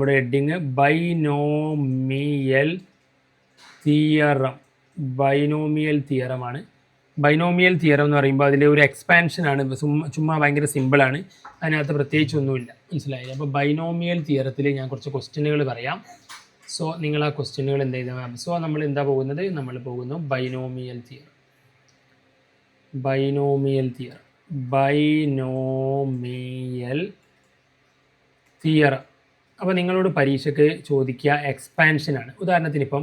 നമ്മുടെ heading binomial theorem. Binomial തിയറമാണ്. Binomial theorem എന്ന് പറയുമ്പോൾ അതിൽ ഒരു എക്സ്പാൻഷനാണ്. ചുമ്മാ ഭയങ്കര സിമ്പിളാണ്, അതിനകത്ത് പ്രത്യേകിച്ചൊന്നുമില്ല. മനസ്സിലായില്ല? അപ്പോൾ ബൈനോമിയൽ തിയറത്തിൽ ഞാൻ കുറച്ച് ക്വസ്റ്റ്യനുകൾ പറയാം. സോ നിങ്ങൾ ആ ക്വസ്റ്റ്യനുകൾ എന്ത് ചെയ്താൽ സോ നമ്മൾ എന്താ പോകുന്നത്? നമ്മൾ പോകുന്നു binomial theorem. Binomial theorem binomial theorem. അപ്പോൾ നിങ്ങളോട് പരീക്ഷയ്ക്ക് ചോദിക്കുക എക്സ്പാൻഷനാണ്. ഉദാഹരണത്തിന് ഇപ്പം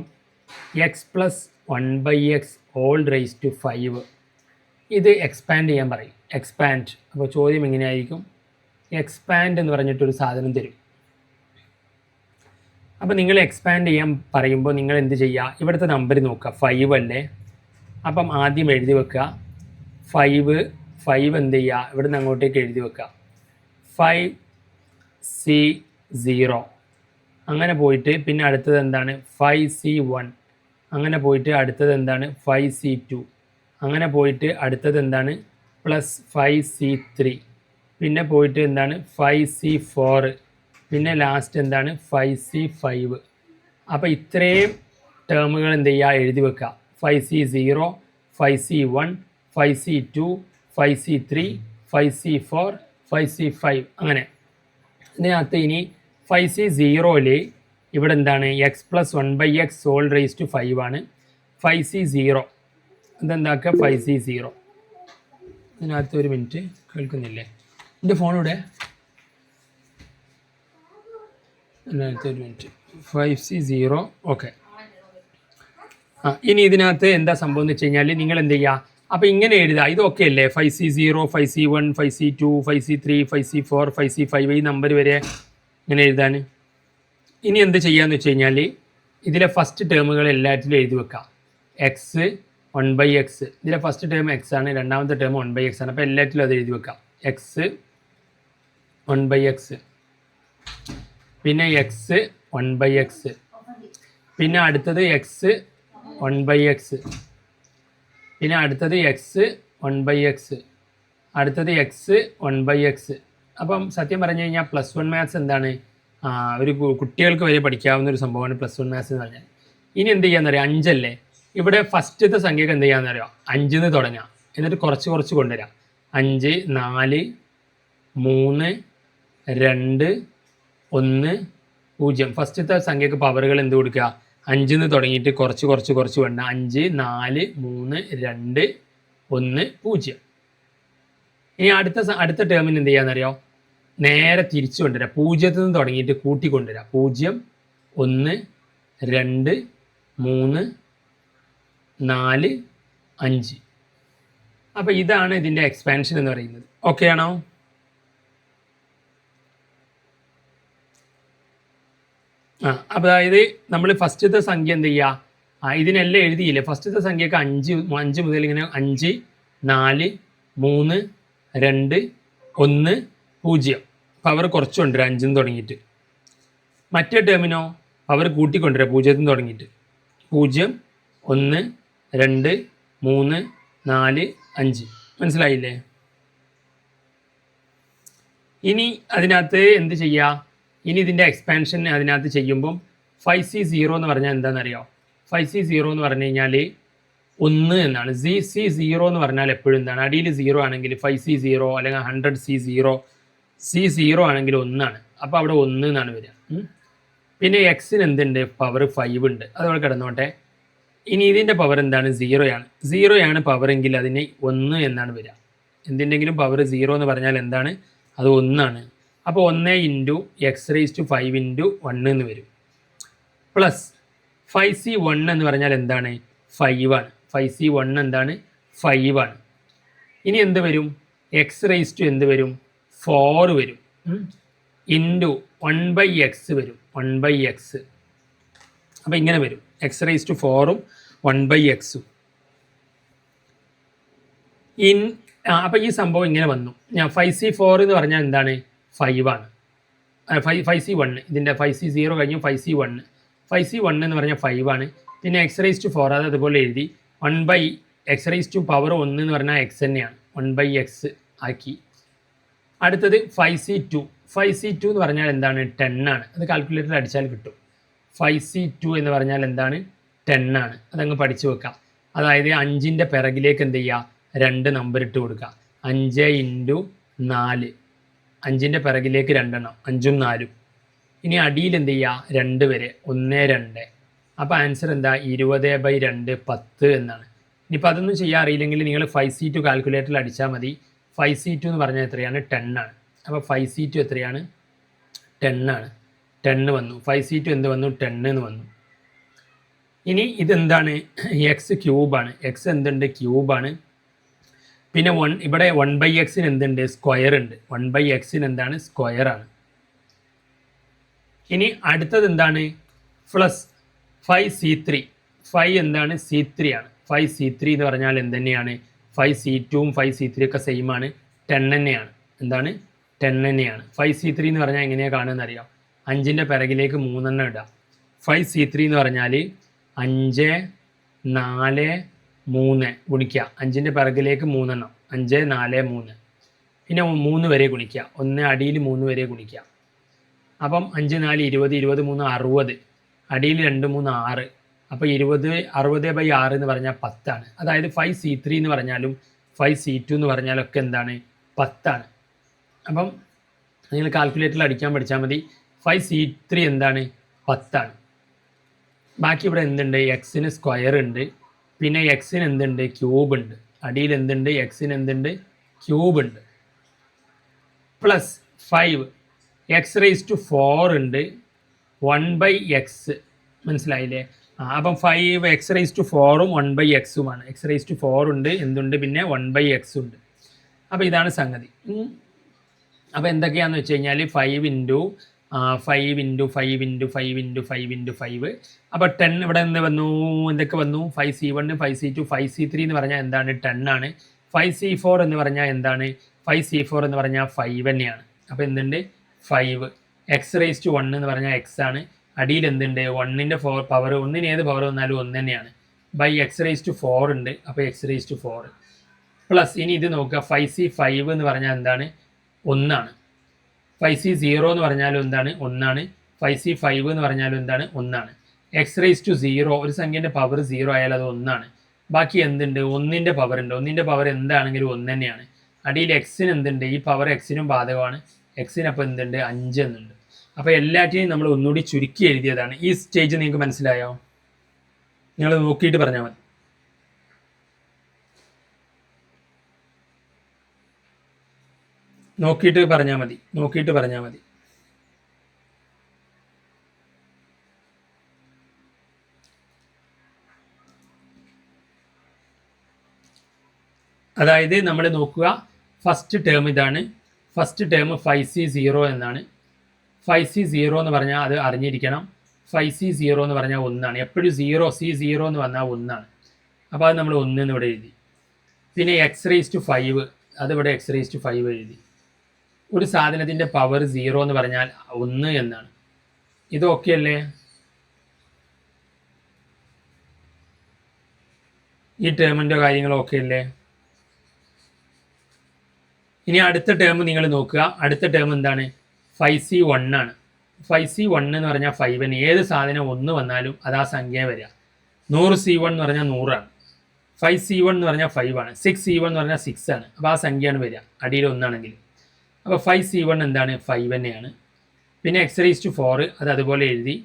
x+1/x⁵ ഇത് എക്സ്പാൻഡ് ചെയ്യാൻ പറയും. എക്സ്പാൻഡ്. അപ്പോൾ ചോദ്യം എങ്ങനെയായിരിക്കും? എക്സ്പാൻഡ് എന്ന് പറഞ്ഞിട്ടൊരു സാധനം തരും. അപ്പോൾ നിങ്ങൾ എക്സ്പാൻഡ് ചെയ്യാൻ പറയുമ്പോൾ നിങ്ങൾ എന്ത് ചെയ്യുക? ഇവിടുത്തെ നമ്പർ നോക്കുക. 5 അല്ലേ? അപ്പം ആദ്യം എഴുതി വെക്കുക 5 എന്ത് ചെയ്യുക? ഇവിടുന്ന് അങ്ങോട്ടേക്ക് എഴുതി വെക്കുക 5C0. അങ്ങനെ പോയിട്ട് പിന്നെ അടുത്തത് എന്താണ്? 5C1. അങ്ങനെ പോയിട്ട് അടുത്തത് എന്താണ്? 5C2. അങ്ങനെ പോയിട്ട് അടുത്തത് എന്താണ്? +5C3. പിന്നെ പോയിട്ട് എന്താണ്? 5C4. പിന്നെ ലാസ്റ്റ് എന്താണ്? 5C5. അപ്പോൾ ഇത്രയും ടേമുകൾ എന്ത് ചെയ്യുക? എഴുതി വെക്കുക. 5C0, 5C1, 5C2, 5C3, 5C4, 5C5. അങ്ങനെ ഇതിനകത്ത് ഇനി 5C0ൽ ഇവിടെ എന്താണ്? x+1/x⁵ ആണ്. 5C0 ഇതെന്താക്കുക? 5C0. ഇതിനകത്ത് ഒരു മിനിറ്റ് കേൾക്കുന്നില്ലേ? എൻ്റെ ഫോണിവിടെ ഇതിനകത്ത് ഒരു മിനിറ്റ്. 5C0 okay. ഇനി ഇതിനകത്ത് എന്താ സംഭവം എന്ന് വെച്ച് കഴിഞ്ഞാൽ നിങ്ങൾ എന്ത് ചെയ്യുക? അപ്പോൾ ഇങ്ങനെ എഴുതുക. ഇതൊക്കെ അല്ലേ? 5C0, 5C1, 5C2, 5C3, 5C4, 5C5 ഈ നമ്പർ വരെ ഇങ്ങനെ എഴുതാൻ. ഇനി എന്ത് ചെയ്യാന്ന് വെച്ച് കഴിഞ്ഞാൽ ഇതിലെ ഫസ്റ്റ് ടേമുകൾ എല്ലാറ്റിലും എഴുതി വെക്കാം. x1/x. ഇതിലെ ഫസ്റ്റ് ടേം x ആണ്, രണ്ടാമത്തെ ടേം 1/x ആണ്. അപ്പോൾ എല്ലാറ്റിലും അത് എഴുതി വെക്കാം. x1/x, പിന്നെ x1/x, പിന്നെ അടുത്തത് x1/x, പിന്നെ അടുത്തത് x1/x, അടുത്തത് x1/x. അപ്പം സത്യം പറഞ്ഞു കഴിഞ്ഞാൽ +1 മാത്സ് എന്താണ്? ഒരു കുട്ടികൾക്ക് വരെ പഠിക്കാവുന്ന ഒരു സംഭവമാണ് +1 മാത്സ് എന്ന് പറഞ്ഞാൽ. ഇനി എന്ത് ചെയ്യാന്നറിയാം? 5 അല്ലേ? ഇവിടെ ഫസ്റ്റത്തെ സംഖ്യക്ക് എന്ത് ചെയ്യാന്നറിയാം? 5 തുടങ്ങാം, എന്നിട്ട് കുറച്ച് കുറച്ച് കൊണ്ടുവരാം. 5, 4, 3, 2, 1, 0. ഫസ്റ്റത്തെ സംഖ്യക്ക് പവറുകൾ എന്ത് കൊടുക്കുക? 5 തുടങ്ങിയിട്ട് കുറച്ച് കുറച്ച് കുറച്ച് വേണ്ട. 5, 4, 3, 2, 1, 0. ഇനി അടുത്ത ടേമിന് എന്ത് ചെയ്യാന്നറിയോ? നേരെ തിരിച്ചു കൊണ്ടുവരാം. 0 നിന്ന് തുടങ്ങിയിട്ട് കൂട്ടിക്കൊണ്ടുവരാം. 0, 1, 2, 3, 4, 5. അപ്പോൾ ഇതാണ് ഇതിൻ്റെ എക്സ്പാൻഷൻ എന്ന് പറയുന്നത്. ഓക്കെ ആണോ? അപ്പോൾ അതായത് നമ്മൾ ഫസ്റ്റത്തെ സംഖ്യ എന്ത് ചെയ്യുക? ഇതിനെല്ലാം എഴുതിയില്ലേ? ഫസ്റ്റത്തെ സംഖ്യക്ക് 5 മുതൽ ഇങ്ങനെ 5, 4, 3, 2, 1, 0 പവർ കുറച്ചുകൊണ്ടുവരാം 5 നിന്ന് തുടങ്ങിയിട്ട്. മറ്റേ ടേമിനോ പവർ കൂട്ടിക്കൊണ്ടുവരാം 0 നിന്ന് തുടങ്ങിയിട്ട്. 0, 1, 2, 3, 4, 5. മനസ്സിലായില്ലേ? ഇനി അതിനകത്ത് എന്ത് ചെയ്യുക? ഇനി ഇതിൻ്റെ എക്സ്പാൻഷൻ അതിനകത്ത് ചെയ്യുമ്പം 5C0 എന്ന് പറഞ്ഞാൽ എന്താണെന്നറിയോ? 5C0 എന്ന് പറഞ്ഞു കഴിഞ്ഞാൽ 1 എന്നാണ്. C0 എന്ന് പറഞ്ഞാൽ എപ്പോഴും എന്താണ്? അടിയിൽ 0 ആണെങ്കിൽ 5C0 അല്ലെങ്കിൽ 100C0. C0 ആണെങ്കിൽ 1 ആണ്. അപ്പോൾ അവിടെ 1 എന്നാണ് വരിക. പിന്നെ എക്സിന് എന്തുണ്ട്? പവർ 5 ഉണ്ട്. അതവിടെ കിടന്നോട്ടെ. ഇനി ഇതിൻ്റെ പവർ എന്താണ്? 0 ആണ്. 0 ആണ് പവർ എങ്കിൽ അതിന് 1 എന്നാണ് വരിക. എന്തിൻ്റെങ്കിലും പവർ 0 എന്ന് പറഞ്ഞാൽ എന്താണ്? അത് 1 ആണ്. അപ്പോൾ 1 × x⁵5 × 1 എന്ന് വരും. പ്ലസ് 5C1 എന്ന് പറഞ്ഞാൽ എന്താണ്? 5 ആണ്. 5C1 എന്താണ്? 5 ആണ്. ഇനി എന്ത് വരും? x⁻ എന്ത് വരും? 4 വരും. ഇൻറ്റു 1/x വരും. 1/x. അപ്പോൾ ഇങ്ങനെ വരും. x⁻4ഉം 1/xഉം. അപ്പോൾ ഈ സംഭവം ഇങ്ങനെ വന്നു. 5C4 എന്ന് പറഞ്ഞാൽ എന്താണ്? 5 ആണ്. 5C1 ഇതിൻ്റെ 5C0 കഴിഞ്ഞു 5C1. 5C1 എന്ന് പറഞ്ഞാൽ 5 ആണ്. പിന്നെ x⁻4 അത് അതുപോലെ എഴുതി. 1/x⁻⁴ എന്ന് പറഞ്ഞാൽ x തന്നെയാണ്. 1/x ആക്കി. അടുത്തത് 5C2. 5C2 എന്ന് പറഞ്ഞാൽ എന്താണ്? 10 ആണ്. അത് കാൽക്കുലേറ്ററിൽ അടിച്ചാൽ കിട്ടും. 5C2 എന്ന് പറഞ്ഞാൽ എന്താണ്? 10 ആണ്. അതങ്ങ് പഠിച്ചു വെക്കാം. അതായത് 5ൻ്റെ പിറകിലേക്ക് എന്ത് ചെയ്യുക? 2 നമ്പർ ഇട്ട് കൊടുക്കുക. 5 × 4. 5ൻ്റെ പിറകിലേക്ക് 2 എണ്ണം, 5ഉം 4ഉം. ഇനി അടിയിൽ എന്ത് ചെയ്യുക? 2 വരെ, 1 2. അപ്പോൾ ആൻസർ എന്താ? 20/2 10 എന്നാണ്. ഇനിയിപ്പോൾ അതൊന്നും ചെയ്യാൻ അറിയില്ലെങ്കിൽ നിങ്ങൾ 5C2 കാൽക്കുലേറ്ററിൽ അടിച്ചാൽ മതി. 5C2 എന്ന് പറഞ്ഞാൽ എത്രയാണ്? 10 ആണ്. അപ്പോൾ 5C2 എത്രയാണ്? 10 ആണ്. 10 വന്നു. 5C2 എന്ത് വന്നു? 10 എന്ന് വന്നു. ഇനി ഇതെന്താണ്? എക്സ് ക്യൂബാണ്. എക്സ് എന്തുണ്ട്? ക്യൂബാണ്. പിന്നെ ഇവിടെ 1/xന് എന്തുണ്ട്? സ്ക്വയർ ഉണ്ട്. 1/xന് എന്താണ്? സ്ക്വയറാണ്. ഇനി അടുത്തത് എന്താണ്? Plus 5C3. 5 എന്താണ്? C3 ആണ്. 5C3 എന്ന് പറഞ്ഞാൽ എന്തുതന്നെയാണ്? 5C2ഉം 5C3 ഒക്കെ സെയിം ആണ്. 10 തന്നെയാണ്. എന്താണ്? 10 തന്നെയാണ്. 5C3 എന്ന് പറഞ്ഞാൽ എങ്ങനെയാണ് കാണുമെന്ന് അറിയാം? 5ൻ്റെ പിറകിലേക്ക് 3 എണ്ണം ഇടുക. 5C3 എന്ന് പറഞ്ഞാൽ 5 4 3 ഗുണിക്കുക. 5ൻ്റെ പിറകിലേക്ക് 3 എണ്ണം, 5 4 3. പിന്നെ 3 വരെ ഗുണിക്കുക. 1 അടിയിൽ 3 വരെ ഗുണിക്കുക. അപ്പം 5 4 20, 23 60. അടിയിൽ 2 3 6. അപ്പോൾ 20 60/6 എന്ന് പറഞ്ഞാൽ 10 ആണ്. അതായത് 5C3 എന്ന് പറഞ്ഞാലും 5C2 എന്ന് പറഞ്ഞാലും ഒക്കെ എന്താണ്? 10 ആണ്. അപ്പം നിങ്ങൾ കാൽക്കുലേറ്ററിൽ അടിക്കാൻ പഠിച്ചാൽ മതി. 5C3 എന്താണ്? 10 ആണ്. ബാക്കി ഇവിടെ എന്തുണ്ട്? എക്സിന് സ്ക്വയർ ഉണ്ട്. പിന്നെ എക്സിന് എന്തുണ്ട്? ക്യൂബ് ഉണ്ട്. അടിയിൽ എന്തുണ്ട്? എക്സിന് എന്തുണ്ട്? ക്യൂബ് ഉണ്ട്. പ്ലസ് 5 x⁴ ഉണ്ട്. 1/x മനസ്സിലായില്ലേ? അപ്പം 5 x⁴ഉം 1/xുമാണ്. x⁴ ഉണ്ട്, എന്തുണ്ട്? പിന്നെ 1/x ഉണ്ട്. അപ്പോൾ ഇതാണ് സംഗതി. അപ്പോൾ എന്തൊക്കെയാണെന്ന് വെച്ച് കഴിഞ്ഞാൽ 5 × 5 × 5 × 5 × 5 × 5. അപ്പോൾ 10 ഇവിടെ നിന്ന് വന്നു. എന്തൊക്കെ വന്നു? 5C1 5C2 5C3 എന്ന് പറഞ്ഞാൽ എന്താണ്? 10 ആണ്. 5C4 എന്ന് പറഞ്ഞാൽ എന്താണ്? 5C4 എന്ന് പറഞ്ഞാൽ 5 തന്നെയാണ്. അപ്പോൾ എന്തുണ്ട്? 5. x⁴1 എന്ന് പറഞ്ഞാൽ x ആണ്. അടിയിൽ എന്തുണ്ട്? 1ൻ്റെ പവർ, 1ന് ഏത് പവർ വന്നാലും 1 തന്നെയാണ്. x⁴ ഉണ്ട്. അപ്പോൾ x⁴. പ്ലസ് ഇനി ഇത് നോക്കുക. 5C5 എന്ന് പറഞ്ഞാൽ എന്താണ്? 1 ആണ്. 5C0 എന്ന് പറഞ്ഞാലും എന്താണ്? 1 ആണ്. 5C5 എന്ന് പറഞ്ഞാലും എന്താണ്? 1 ആണ്. x⁴, ഒരു സംഖ്യേൻ്റെ പവർ 0 ആയാൽ അത് 1 ആണ്. ബാക്കി എന്തുണ്ട്? 1ൻ്റെ പവർ ഉണ്ട്. 1ൻ്റെ പവർ എന്താണെങ്കിലും 1 തന്നെയാണ്. അടിയിൽ എക്സിന് എന്തുണ്ട്? ഈ പവർ എക്സിനും ബാധകമാണ്. എക്സിനപ്പോൾ എന്തുണ്ട്? 5 എന്നുണ്ട്. അപ്പോൾ എല്ലാറ്റിനെയും നമ്മൾ ഒന്നുകൂടി ചുരുക്കി എഴുതിയതാണ്. ഈ സ്റ്റേജ് നിങ്ങൾക്ക് മനസ്സിലായോ? നിങ്ങൾ നോക്കിയിട്ട് പറഞ്ഞാൽ മതി. നോക്കിയിട്ട് പറഞ്ഞാൽ മതി. അതായത് നമ്മൾ നോക്കുക. ഫസ്റ്റ് ടേം ഇതാണ്. ഫസ്റ്റ് ടേം 5C0 എന്നാണ്. 5C0 എന്ന് പറഞ്ഞാൽ അത് അറിഞ്ഞിരിക്കണം. 5C0 എന്ന് പറഞ്ഞാൽ 1 ആണ്. എപ്പോഴും C0 എന്ന് പറഞ്ഞാൽ 1 ആണ്. അപ്പോൾ അത് നമ്മൾ 1 എന്ന് ഇവിടെ എഴുതി. പിന്നെ x⁵5 അതിവിടെ x⁵5 എഴുതി. ഒരു സാധനത്തിൻ്റെ പവർ 0 എന്ന് പറഞ്ഞാൽ 1 എന്നാണ്. ഇത് ഓക്കെ അല്ലേ? ഈ ടേമിൻ്റെ കാര്യങ്ങൾ ഓക്കെ അല്ലേ? ഇനി അടുത്ത ടേം നിങ്ങൾ നോക്കുക. അടുത്ത ടേം എന്താണ്? 5C1 ആണ്. 5C1 എന്ന് പറഞ്ഞാൽ 5. ഏത് സാധനം 1 വന്നാലും അത് ആ സംഖ്യ വരിക. 100C1 എന്ന് പറഞ്ഞാൽ 100 ആണ്. 5C1 എന്ന് പറഞ്ഞാൽ 5 ആണ്. 6C1 എന്ന് പറഞ്ഞാൽ 6 ആണ്. അപ്പോൾ ആ സംഖ്യയാണ് വരിക അടിയിൽ 1 ആണെങ്കിൽ. അപ്പോൾ 5C1 എന്താണ്? 5 തന്നെയാണ്. പിന്നെ x⁴ അത് അതുപോലെ എഴുതി.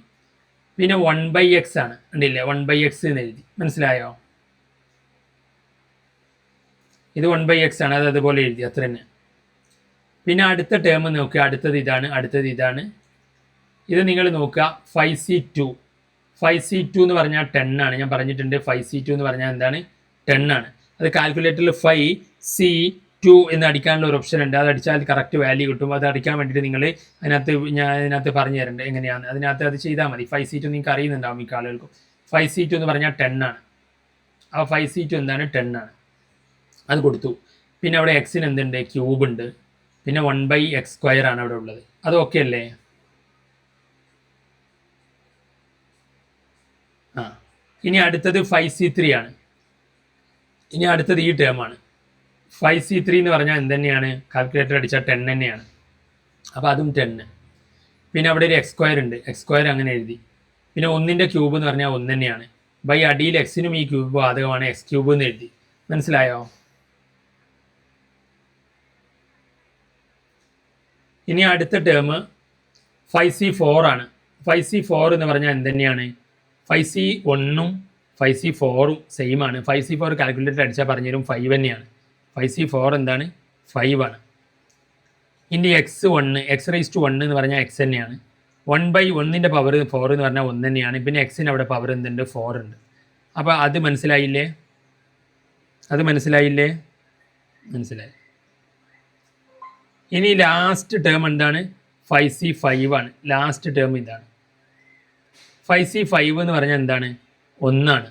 പിന്നെ 1/x ആണ്. ഉണ്ടില്ലേ? 1/x എന്ന് എഴുതി. മനസ്സിലായോ? ഇത് 1/x ആണ്. അത് അതുപോലെ എഴുതി. അത്ര തന്നെ. പിന്നെ അടുത്ത ടേം നോക്കുക. അടുത്തത് ഇതാണ്. ഇത് നിങ്ങൾ നോക്കുക. 5C2 എന്ന് പറഞ്ഞാൽ 10 ആണ്. ഞാൻ പറഞ്ഞിട്ടുണ്ട് 5C2 എന്ന് പറഞ്ഞാൽ എന്താണ്? 10 ആണ്. അത് കാൽക്കുലേറ്ററിൽ 5C2 എന്ന് അടിക്കാനുള്ള ഒരു ഓപ്ഷൻ ഉണ്ട്. അത് അടിച്ചാൽ കറക്റ്റ് വാല്യൂ കിട്ടും. അത് അടിക്കാൻ വേണ്ടിയിട്ട് നിങ്ങൾ അതിനകത്ത് പറഞ്ഞു തരേണ്ടത് എങ്ങനെയാണ്. അതിനകത്ത് അത് ചെയ്താൽ മതി. 5C2 നിങ്ങൾക്ക് അറിയുന്നുണ്ടാവും മിക്ക ആളുകൾക്കും. 5C2 എന്ന് പറഞ്ഞാൽ 10 ആണ്. അപ്പോൾ 5C2 എന്താണ്? 10 ആണ്. അത് കൊടുത്തു. പിന്നെ അവിടെ എക്സിന് എന്തുണ്ട്? ക്യൂബ് ഉണ്ട്. പിന്നെ 1/x² ആണ് അവിടെ ഉള്ളത്. അത് ഓക്കെ അല്ലേ? ഇനി അടുത്തത് 5C3 ആണ്. ഇനി അടുത്തത് ഈ ടേമാണ്. 5C3 എന്ന് പറഞ്ഞാൽ എന്ത് തന്നെയാണ്? കാൽക്കുലേറ്റർ അടിച്ചാൽ 10 തന്നെയാണ്. അപ്പോൾ അതും 10. പിന്നെ അവിടെ ഒരു എക്സ് സ്ക്വയർ ഉണ്ട്, എക്സ് സ്ക്വയർ അങ്ങനെ എഴുതി. പിന്നെ 1ൻ്റെ ക്യൂബ് എന്ന് പറഞ്ഞാൽ 1 തന്നെയാണ്. ബൈ അടിയിൽ എക്സിനും ഈ ക്യൂബ് ബാധകമാണ്, എക്സ് ക്യൂബ് എന്ന് എഴുതി. മനസ്സിലായോ? ഇനി അടുത്ത ടേം 5C4 ആണ്. 5C4 എന്ന് പറഞ്ഞാൽ എന്ത് തന്നെയാണ്? 5C1ഉം 5C4ഉം സെയിം ആണ്. 5C4 കാൽക്കുലേറ്റർ അടിച്ചാൽ പറഞ്ഞുതരും 5 തന്നെയാണ്. 5C4 എന്താണ്? 5 ആണ്. ഇനി x1 x⁻1 എന്ന് പറഞ്ഞാൽ എക്സ് തന്നെയാണ്. 1/1ൻ്റെ പവർ 4 എന്ന് പറഞ്ഞാൽ 1 തന്നെയാണ്. പിന്നെ എക്സിന് അവിടെ പവർ എന്തുണ്ട്? 4 ഉണ്ട്. അപ്പോൾ അത് മനസ്സിലായില്ലേ? മനസ്സിലായി. ഇനി ലാസ്റ്റ് ടേം എന്താണ്? 5C5 ആണ്. ലാസ്റ്റ് ടേം ഇതാണ്. 5C5 എന്ന് പറഞ്ഞാൽ എന്താണ്? 1 ആണ്.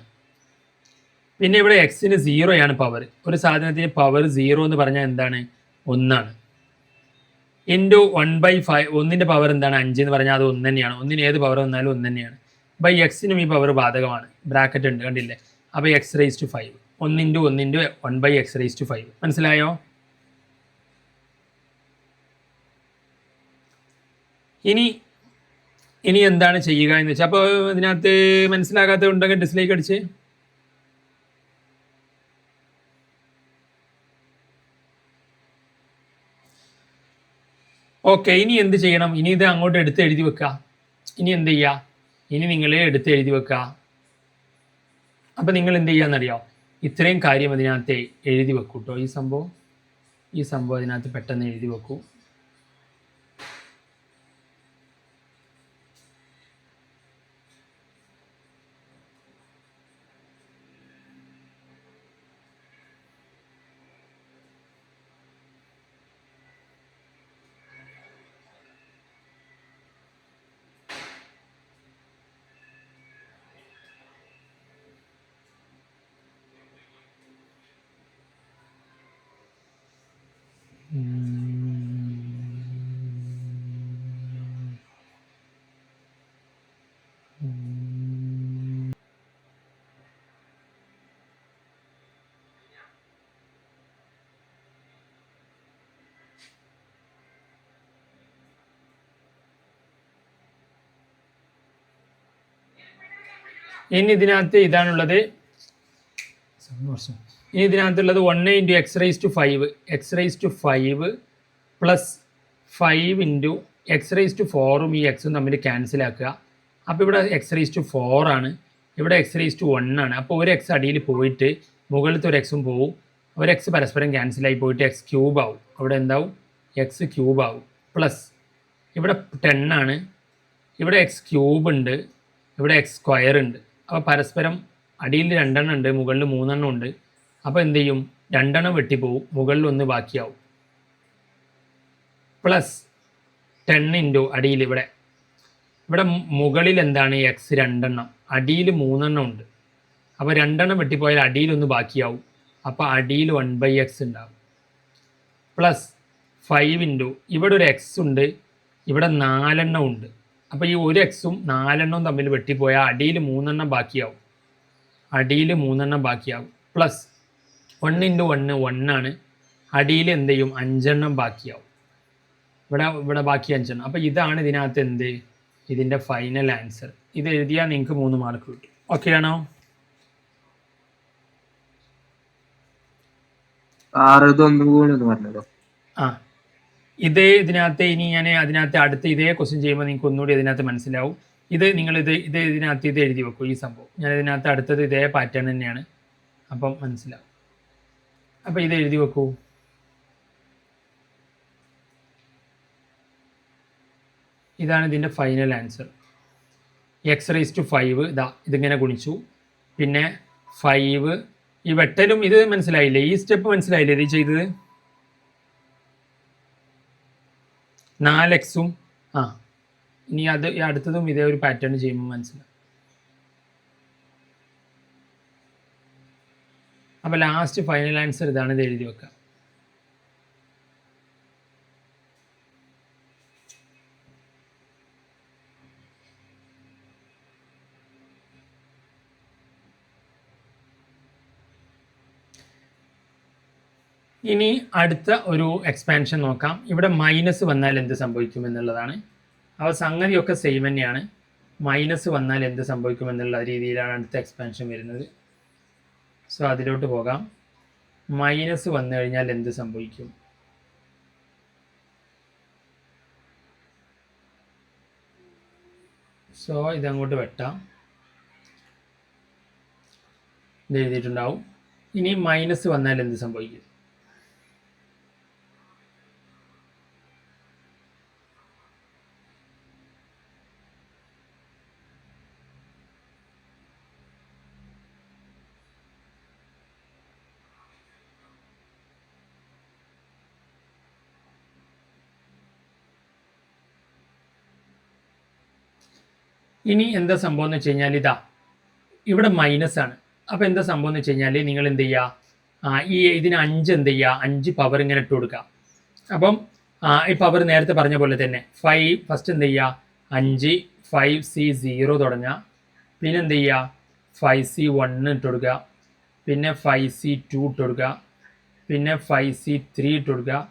പിന്നെ ഇവിടെ എക്സിന് 0 ആണ് പവർ. ഒരു സാധനത്തിന് പവർ 0 എന്ന് പറഞ്ഞാൽ എന്താണ്? 1 ആണ്. ഇൻറ്റു 1/5, 1ൻ്റെ പവർ എന്താണ്? 5 എന്ന് പറഞ്ഞാൽ അത് 1 തന്നെയാണ്. 1ന് ഏത് പവർ വന്നാലും 1 തന്നെയാണ്. ബൈ എക്സിനും ഈ പവർ ബാധകമാണ്. ബ്രാക്കറ്റ് ഉണ്ട്, കണ്ടില്ലേ? അപ്പോൾ x⁻5 1 × 1 × 1/x⁻5. മനസ്സിലായോ? ഇനി എന്താണ് ചെയ്യുക എന്ന് വെച്ചാൽ, അപ്പോൾ ഇതിനകത്ത് മനസ്സിലാകാത്തത് ഉണ്ടെങ്കിൽ ഡിസ്ലൈക്ക് അടിച്ച്. ഓക്കെ, ഇനി എന്ത് ചെയ്യണം? ഇനി ഇത് അങ്ങോട്ട് എടുത്ത് എഴുതി വെക്കുക. ഇനി എന്ത് ചെയ്യുക? ഇനി നിങ്ങൾ എടുത്ത് എഴുതി വെക്കുക. അപ്പം നിങ്ങൾ എന്ത് ചെയ്യാന്നറിയോ? ഇത്രയും കാര്യം അതിനകത്ത് എഴുതി വെക്കൂ കേട്ടോ. ഈ സംഭവം അതിനകത്ത് പെട്ടെന്ന് എഴുതി വെക്കൂ. ഇനി ഇതിനകത്ത് ഇതാണുള്ളത്. ഇനി ഇതിനകത്തുള്ളത് 1 × x⁻5 x⁻5 പ്ലസ് 5 × x⁻4ഉം ഈ എക്സും തമ്മിൽ ക്യാൻസൽ ആക്കുക. അപ്പോൾ ഇവിടെ x⁻4 ആണ്, ഇവിടെ x⁻1 ആണ്. അപ്പോൾ ഒരു എക്സ് അടിയിൽ പോയിട്ട് മുകളിലത്തെ ഒരു എക്സും പോവും. ഒരു എക്സ് പരസ്പരം ക്യാൻസലായി പോയിട്ട് x³ ആവും. അവിടെ എന്താവും? x³ ആവും. പ്ലസ് ഇവിടെ 10 ആണ്, ഇവിടെ x³ ഉണ്ട്, ഇവിടെ x² ഉണ്ട്. അപ്പോൾ പരസ്പരം അടിയിൽ 2 എണ്ണം ഉണ്ട്, മുകളിൽ 3 എണ്ണം ഉണ്ട്. അപ്പോൾ എന്ത് ചെയ്യും? 2 എണ്ണം വെട്ടിപ്പോവും, മുകളിൽ 1 ബാക്കിയാവും. പ്ലസ് 10 × അടിയിൽ ഇവിടെ മുകളിൽ എന്താണ്? x 2 എണ്ണം, അടിയിൽ 3 എണ്ണം ഉണ്ട്. അപ്പോൾ 2 എണ്ണം വെട്ടിപ്പോയാൽ അടിയിൽ 1 ബാക്കിയാവും. അപ്പോൾ അടിയിൽ 1/x ഉണ്ടാവും. പ്ലസ് 5 × ഇവിടെ ഒരു എക്സ് ഉണ്ട്, ഇവിടെ 4 എണ്ണം ഉണ്ട്. അപ്പോൾ ഈ ഒരു എക്സും 4 എണ്ണവും തമ്മിൽ വെട്ടിപ്പോയാൽ അടിയിൽ 3 എണ്ണം ബാക്കിയാവും. പ്ലസ് 1 × 1 1 ആണ്, അടിയിൽ എന്ത് ചെയ്യും? 5 എണ്ണം ബാക്കിയാവും. ഇവിടെ ബാക്കി 5 എണ്ണം. അപ്പോൾ ഇതാണ് ഇതിനകത്ത് എന്ത്? ഇതിൻ്റെ ഫൈനൽ ആൻസർ. ഇത് എഴുതിയാൽ നിങ്ങൾക്ക് 3 മാർക്ക് കിട്ടും. ഓക്കെ ആണോ? ആ, ഇതിനകത്ത് ഇനി ഞാൻ അതിനകത്ത് അടുത്ത് ഇതേ ക്വസ്റ്റ്യൻ ചെയ്യുമ്പോൾ നിങ്ങൾക്ക് ഒന്നുകൂടി ഇതിനകത്ത് മനസ്സിലാവും. നിങ്ങൾ ഇതിനകത്ത് ഇത് എഴുതി വെക്കും. ഈ സംഭവം ഞാൻ ഇതിനകത്ത് അടുത്തത് ഇതേ പാറ്റേൺ തന്നെയാണ്, അപ്പം മനസ്സിലാവും. അപ്പോൾ ഇത് എഴുതി വെക്കൂ. ഇതാണ് ഇതിൻ്റെ ഫൈനൽ ആൻസർ. x⁻5 ഇതിങ്ങനെ ഗുണിച്ചു, പിന്നെ 5 ഈ വെട്ടലും. ഇത് മനസ്സിലായില്ലേ? ഈ സ്റ്റെപ്പ് മനസ്സിലായില്ലേ ഇത് ചെയ്തത്? 4x ഇനി അടുത്തതും ഇതേ ഒരു പാറ്റേൺ ചെയ്യുമ്പോൾ മനസ്സിലാവും. അപ്പോൾ ലാസ്റ്റ് ഫൈനൽ ആൻസർ ഇതാണ്. ഇത് എഴുതി വെക്കാം. ഇനി അടുത്ത ഒരു എക്സ്പാൻഷൻ നോക്കാം. ഇവിടെ മൈനസ് വന്നാൽ എന്ത് സംഭവിക്കും എന്നുള്ളതാണ്. അപ്പോൾ സംഗതിയൊക്കെ സെയിം തന്നെയാണ്. മൈനസ് വന്നാൽ എന്ത് സംഭവിക്കും എന്നുള്ള രീതിയിലാണ് അടുത്ത എക്സ്പാൻഷൻ വരുന്നത്. സോ അതിലോട്ട് പോകാം. മൈനസ് വന്നു കഴിഞ്ഞാൽ എന്ത് സംഭവിക്കും? സോ ഇതങ്ങോട്ട് വെട്ടാം. ഇത് എഴുതിയിട്ടുണ്ടാവും. ഇനി മൈനസ് വന്നാൽ എന്ത് സംഭവിക്കും? ഇനി എന്താ സംഭവം എന്ന് വെച്ച് കഴിഞ്ഞാൽ ഇതാ ഇവിടെ മൈനസ് ആണ്. അപ്പോൾ എന്താ സംഭവം എന്ന് വെച്ച് കഴിഞ്ഞാൽ നിങ്ങൾ എന്ത് ചെയ്യുക, ഇതിന് 5 എന്ത് ചെയ്യുക, 5 പവർ ഇങ്ങനെ ഇട്ട് കൊടുക്കുക. അപ്പം ഈ പവർ നേരത്തെ പറഞ്ഞ പോലെ തന്നെ 5 ഫസ്റ്റ് എന്ത് ചെയ്യുക, 5 5C0 തുടങ്ങുക. പിന്നെ എന്ത് ചെയ്യുക, 5C1 ഇട്ട് കൊടുക്കുക. പിന്നെ 5C2 ഇട്ട് കൊടുക്കുക. പിന്നെ 5C3 ഇട്ട് കൊടുക്കുക.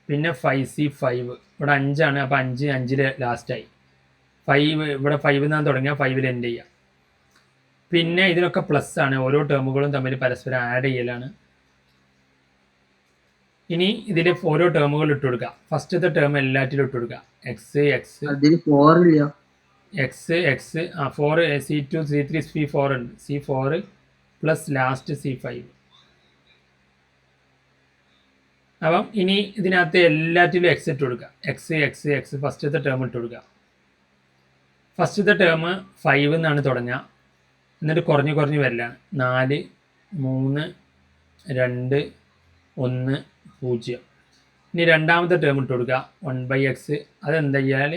പിന്നെ 5C5. ഇവിടെ 5 ആണ്. അപ്പോൾ 5 ലാസ്റ്റായി. 5 ഇവിടെ 5 നിന്നാണ് തുടങ്ങിയാൽ 5 എൻഡ് ചെയ്യുക. പിന്നെ ഇതിനൊക്കെ പ്ലസ് ആണ്. ഓരോ ടേമുകളും തമ്മിൽ പരസ്പരം ആഡ് ചെയ്യലാണ്. ഇനി ഇതിൽ ഓരോ ടേമുകൾ ഇട്ട് കൊടുക്കുക. ഫസ്റ്റത്തെ ടേം എല്ലാറ്റിലും ഇട്ട് കൊടുക്കുക. X X X X 4 C2 C3 C4 ഉണ്ട്. C4 plus last C5. അപ്പം ഇനി ഇതിനകത്ത് എല്ലാറ്റിലും എക്സ് ഇട്ട് കൊടുക്കുക. എക്സ് എക്സ് എക്സ് ഫസ്റ്റത്തെ ടേം ഇട്ട് കൊടുക്കുക. ഫസ്റ്റത്തെ ടേം 5 എന്നാണ് തുടങ്ങുക. എന്നിട്ട് കുറഞ്ഞ് വരലാണ്. 4 3 2 1 0. ഇനി രണ്ടാമത്തെ ടേം ഇട്ട് കൊടുക്കുക 1/x. അതെന്താ ചെയ്യാൽ,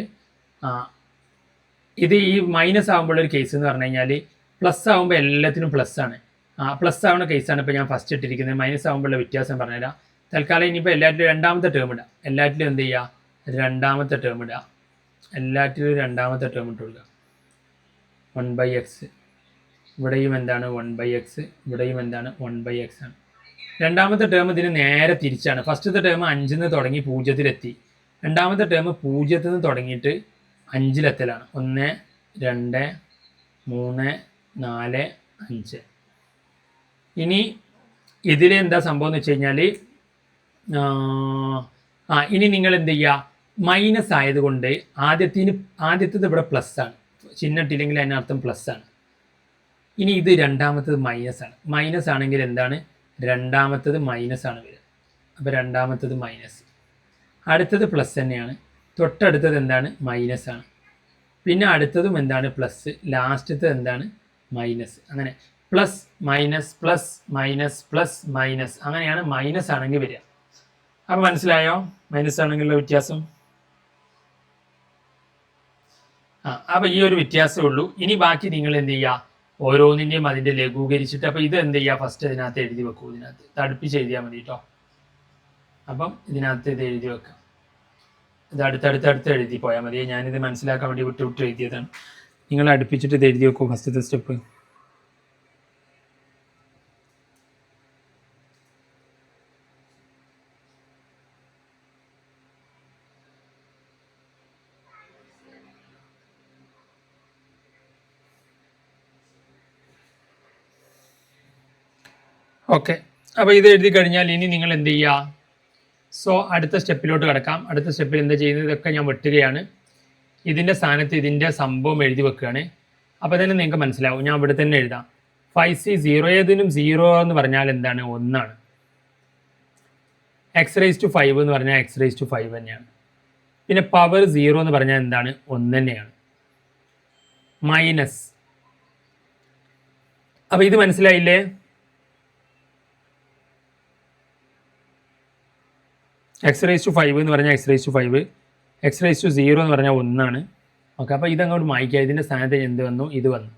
ഇത് ഈ മൈനസ് ആകുമ്പോഴൊരു കേസ് എന്ന് പറഞ്ഞു കഴിഞ്ഞാൽ പ്ലസ് ആകുമ്പോൾ എല്ലാത്തിനും പ്ലസ് ആണ്. പ്ലസ് ആവുന്ന കേസാണ് ഇപ്പോൾ ഞാൻ ഫസ്റ്റ് ഇട്ടിരിക്കുന്നത്. മൈനസ് ആകുമ്പോഴുള്ള വ്യത്യാസം പറഞ്ഞുതരാം. തൽക്കാലം ഇനിയിപ്പോൾ എല്ലാറ്റിലും രണ്ടാമത്തെ ടേം ഇടുക. എല്ലാറ്റിലും എന്ത് ചെയ്യുക, രണ്ടാമത്തെ ടേം ഇടുക. എല്ലാറ്റിലും രണ്ടാമത്തെ ടേം ഇട്ട് കൊടുക്കുക. 1/x. ഇവിടെയും എന്താണ് 1/x. ഇവിടെയും എന്താണ് 1/x ആണ്. രണ്ടാമത്തെ ടേം ഇതിന് നേരെ തിരിച്ചാണ്. ഫസ്റ്റത്തെ ടേം 5 നിന്ന് തുടങ്ങി 0-ലെത്തി. രണ്ടാമത്തെ ടേം 0 നിന്ന് തുടങ്ങിയിട്ട് 5-ലെത്തലാണ്. 1 2 3 4 5. ഇനി ഇതിൽ എന്താ സംഭവം എന്ന് വെച്ച് കഴിഞ്ഞാൽ ഇനി നിങ്ങൾ എന്ത് ചെയ്യുക, മൈനസ് ആയതുകൊണ്ട് ആദ്യത്തേത് ഇവിടെ പ്ലസ് ആണ്. ചിഹ്നട്ടില്ലെങ്കിൽ അതിനർത്ഥം പ്ലസ് ആണ്. ഇനി ഇത് രണ്ടാമത്തത് മൈനസ് ആണ്. മൈനസ് ആണെങ്കിൽ എന്താണ്, രണ്ടാമത്തത് മൈനസ് ആണ് വരിക. അപ്പോൾ രണ്ടാമത്തത് മൈനസ്. അടുത്തത് പ്ലസ് തന്നെയാണ്. തൊട്ടടുത്തത് എന്താണ്, മൈനസ് ആണ്. പിന്നെ അടുത്തതും എന്താണ്, പ്ലസ്. ലാസ്റ്റത്തെ എന്താണ്, മൈനസ്. അങ്ങനെ plus minus plus minus plus minus, അങ്ങനെയാണ് മൈനസ് ആണെങ്കിൽ വരിക. അപ്പോൾ മനസ്സിലായോ മൈനസ് ആണെങ്കിലുള്ള വ്യത്യാസം? അപ്പോൾ ഈ ഒരു വ്യത്യാസമേ ഉള്ളൂ. ഇനി ബാക്കി നിങ്ങൾ എന്ത് ചെയ്യുക, ഓരോന്നിൻ്റെയും അതിൻ്റെ ലഘൂകരിച്ചിട്ട്, അപ്പോൾ ഇത് എന്ത് ചെയ്യുക, ഫസ്റ്റ് ഇതിനകത്ത് എഴുതി വെക്കൂ. ഇതിനകത്ത് തടുപ്പിച്ച് എഴുതിയാൽ മതി കേട്ടോ. അപ്പം ഇതിനകത്ത് ഇത് എഴുതി വെക്കാം. ഇത് അടുത്തടുത്ത് എഴുതി പോയാൽ മതി. ഞാനിത് മനസ്സിലാക്കാൻ വേണ്ടി വിട്ട് എഴുതിയതാണ്. നിങ്ങൾ അടുപ്പിച്ചിട്ട് ഇത് എഴുതി വെക്കൂ ഫസ്റ്റത്തെ സ്റ്റെപ്പ്. ഓക്കെ, അപ്പോൾ ഇത് എഴുതി കഴിഞ്ഞാൽ ഇനി നിങ്ങൾ എന്ത് ചെയ്യുക, സോ അടുത്ത സ്റ്റെപ്പിലോട്ട് കിടക്കാം. അടുത്ത സ്റ്റെപ്പിൽ എന്താ ചെയ്യുന്നത്, ഇതൊക്കെ ഞാൻ വെട്ടുകയാണ്. ഇതിൻ്റെ സ്ഥാനത്ത് ഇതിൻ്റെ സംഭവം എഴുതി വെക്കുകയാണ്. അപ്പോൾ തന്നെ നിങ്ങൾക്ക് മനസ്സിലാവും. ഞാൻ ഇവിടെ തന്നെ എഴുതാം. 5C0 ഏതിനും 0 എന്ന് പറഞ്ഞാൽ എന്താണ്, 1 ആണ്. x⁵5 എന്ന് പറഞ്ഞാൽ x⁵5 തന്നെയാണ്. പിന്നെ പവർ 0 എന്ന് പറഞ്ഞാൽ എന്താണ്, 1 തന്നെയാണ്. മൈനസ്. അപ്പോൾ ഇത് മനസ്സിലായില്ലേ? x⁵5 എന്ന് പറഞ്ഞാൽ x⁵5, x⁵0 എന്ന് പറഞ്ഞാൽ 1 ആണ്. ഓക്കെ, അപ്പോൾ ഇതങ്ങോട്ട് മായ്ക്കുക. ഇതിൻ്റെ സ്ഥാനത്ത് എന്ത് വന്നു, ഇത് വന്നു.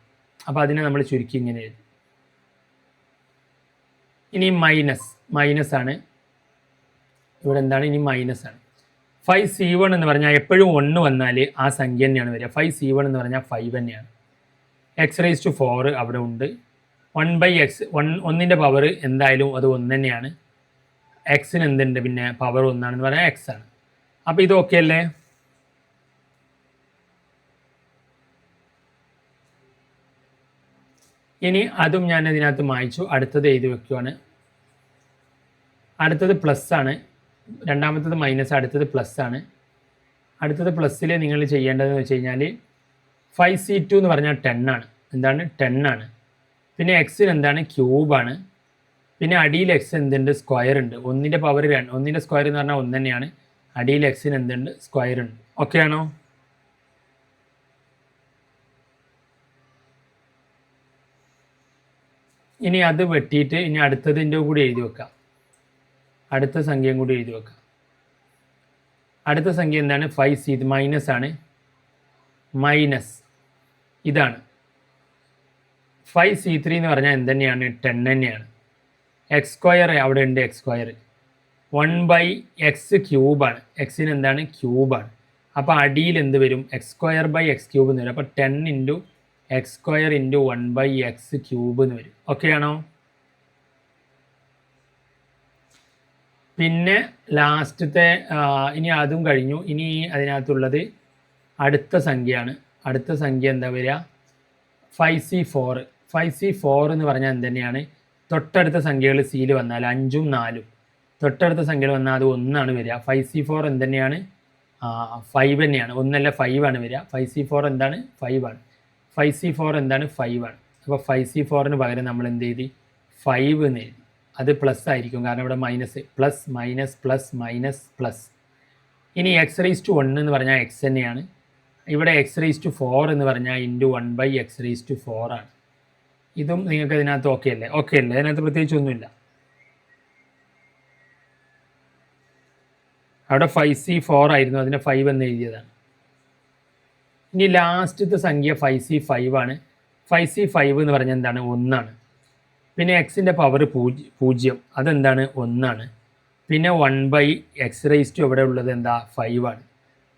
അപ്പോൾ അതിനെ നമ്മൾ ചുരുക്കി ഇങ്ങനെ എഴുതി. ഇനി മൈനസ് ആണ്. ഇവിടെ എന്താണ്, ഇനി മൈനസ് ആണ്. 5C1 എന്ന് പറഞ്ഞാൽ എപ്പോഴും 1 വന്നാൽ ആ സംഖ്യ തന്നെയാണ് വരിക. 5C1 എന്ന് പറഞ്ഞാൽ 5 തന്നെയാണ്. x⁴ അവിടെ ഉണ്ട്. 1/x 1ൻ്റെ പവർ എന്തായാലും അത് 1 തന്നെയാണ്. എക്സിന് എന്തുണ്ട് പിന്നെ പവർ ഒന്നാണെന്ന് പറഞ്ഞാൽ എക്സ് ആണ്. അപ്പോൾ ഇത് ഓക്കെ അല്ലേ? ഇനി അതും ഞാൻ ഇതിനകത്ത് മായ്ച്ചു. അടുത്തത് എഴുതി വെക്കുകയാണ്. അടുത്തത് പ്ലസ് ആണ്, രണ്ടാമത്തത് മൈനസ്, അടുത്തത് പ്ലസ് ആണ്. അടുത്തത് പ്ലസ്സിൽ നിങ്ങൾ ചെയ്യേണ്ടതെന്ന് വെച്ച് കഴിഞ്ഞാൽ 5c2 എന്ന് പറഞ്ഞാൽ 10 ആണ്. എന്താണ്? 10 ആണ്. പിന്നെ എക്സിന് എന്താണ്? ക്യൂബാണ്. പിന്നെ അടിയിൽ എക്സ് എന്തുണ്ട്? സ്ക്വയർ ഉണ്ട്. ഒന്നിൻ്റെ പവർ 2, ഒന്നിൻ്റെ സ്ക്വയർ എന്ന് പറഞ്ഞാൽ 1 തന്നെയാണ്. അടിയിൽ എക്സിന് എന്തുണ്ട്? സ്ക്വയർ ഉണ്ട്. ഓക്കെ ആണോ? ഇനി അത് വെട്ടിയിട്ട് ഇനി അടുത്തതിൻ്റെ കൂടി എഴുതി വെക്കാം. അടുത്ത സംഖ്യയും കൂടി എഴുതി വെക്കാം. അടുത്ത സംഖ്യ എന്താണ്? 5c, ഇത് മൈനസ് ആണ്. മൈനസ് ഇതാണ് 5c3 എന്ന് പറഞ്ഞാൽ എന്ത് തന്നെയാണ്? 10 തന്നെയാണ്. എക്സ് സ്ക്വയർ അവിടെ ഉണ്ട്, എക്സ് സ്ക്വയർ 1/x ക്യൂബാണ്. എക്സിന് എന്താണ്? ക്യൂബാണ്. അപ്പോൾ അടിയിൽ എന്ത് വരും? X square by X cube എന്ന് വരും. അപ്പോൾ 10 into X square into 1/x cube എന്ന് വരും. ഓക്കെ ആണോ? പിന്നെ ലാസ്റ്റത്തെ ഇനി അതും കഴിഞ്ഞു. ഇനി അതിനകത്തുള്ളത് അടുത്ത സംഖ്യയാണ്. അടുത്ത സംഖ്യ എന്താ വരിക? 5c4. 5c4 എന്ന് പറഞ്ഞാൽ എന്ത് തന്നെയാണ്? തൊട്ടടുത്ത സംഖ്യകൾ സിയിൽ വന്നാൽ 5ഉം 4ഉം തൊട്ടടുത്ത സംഖ്യകൾ വന്നാൽ അത് 1 ആണ് വരിക. 5c4 എന്ത് തന്നെയാണ്? 5 തന്നെയാണ്. 1 അല്ല 5 ആണ് വരിക. 5c4 എന്താണ്? 5 ആണ്. 5c4 എന്താണ്? 5 ആണ്. അപ്പോൾ 5c4ന് പകരം നമ്മൾ എന്ത് ചെയ്തി? 5 എന്ന് എഴുതി. അത് പ്ലസ് ആയിരിക്കും, കാരണം ഇവിടെ minus. Plus minus plus minus plus. ഇനി x⁻1 എന്ന് പറഞ്ഞാൽ എക്സ് തന്നെയാണ്. ഇവിടെ x⁻4 എന്ന് പറഞ്ഞാൽ ഇൻറ്റു 1/x⁻4 ആണ്. ഇതും നിങ്ങൾക്ക് ഇതിനകത്ത് ഓക്കെ അല്ലേ? ഓക്കെ അല്ലേ? അതിനകത്ത് പ്രത്യേകിച്ചൊന്നുമില്ല. അവിടെ 5c4 ആയിരുന്നു, അതിനെ 5 എന്ന് എഴുതിയതാണ്. ഇനി ലാസ്റ്റത്തെ സംഖ്യ 5c5 ആണ്. 5c5 എന്ന് പറഞ്ഞാൽ എന്താണ്? 1 ആണ്. പിന്നെ എക്സിൻ്റെ പവർ 0, അതെന്താണ്? 1 ആണ്. പിന്നെ 1/x⁻, ഇവിടെ ഉള്ളത് എന്താ? 5 ആണ്.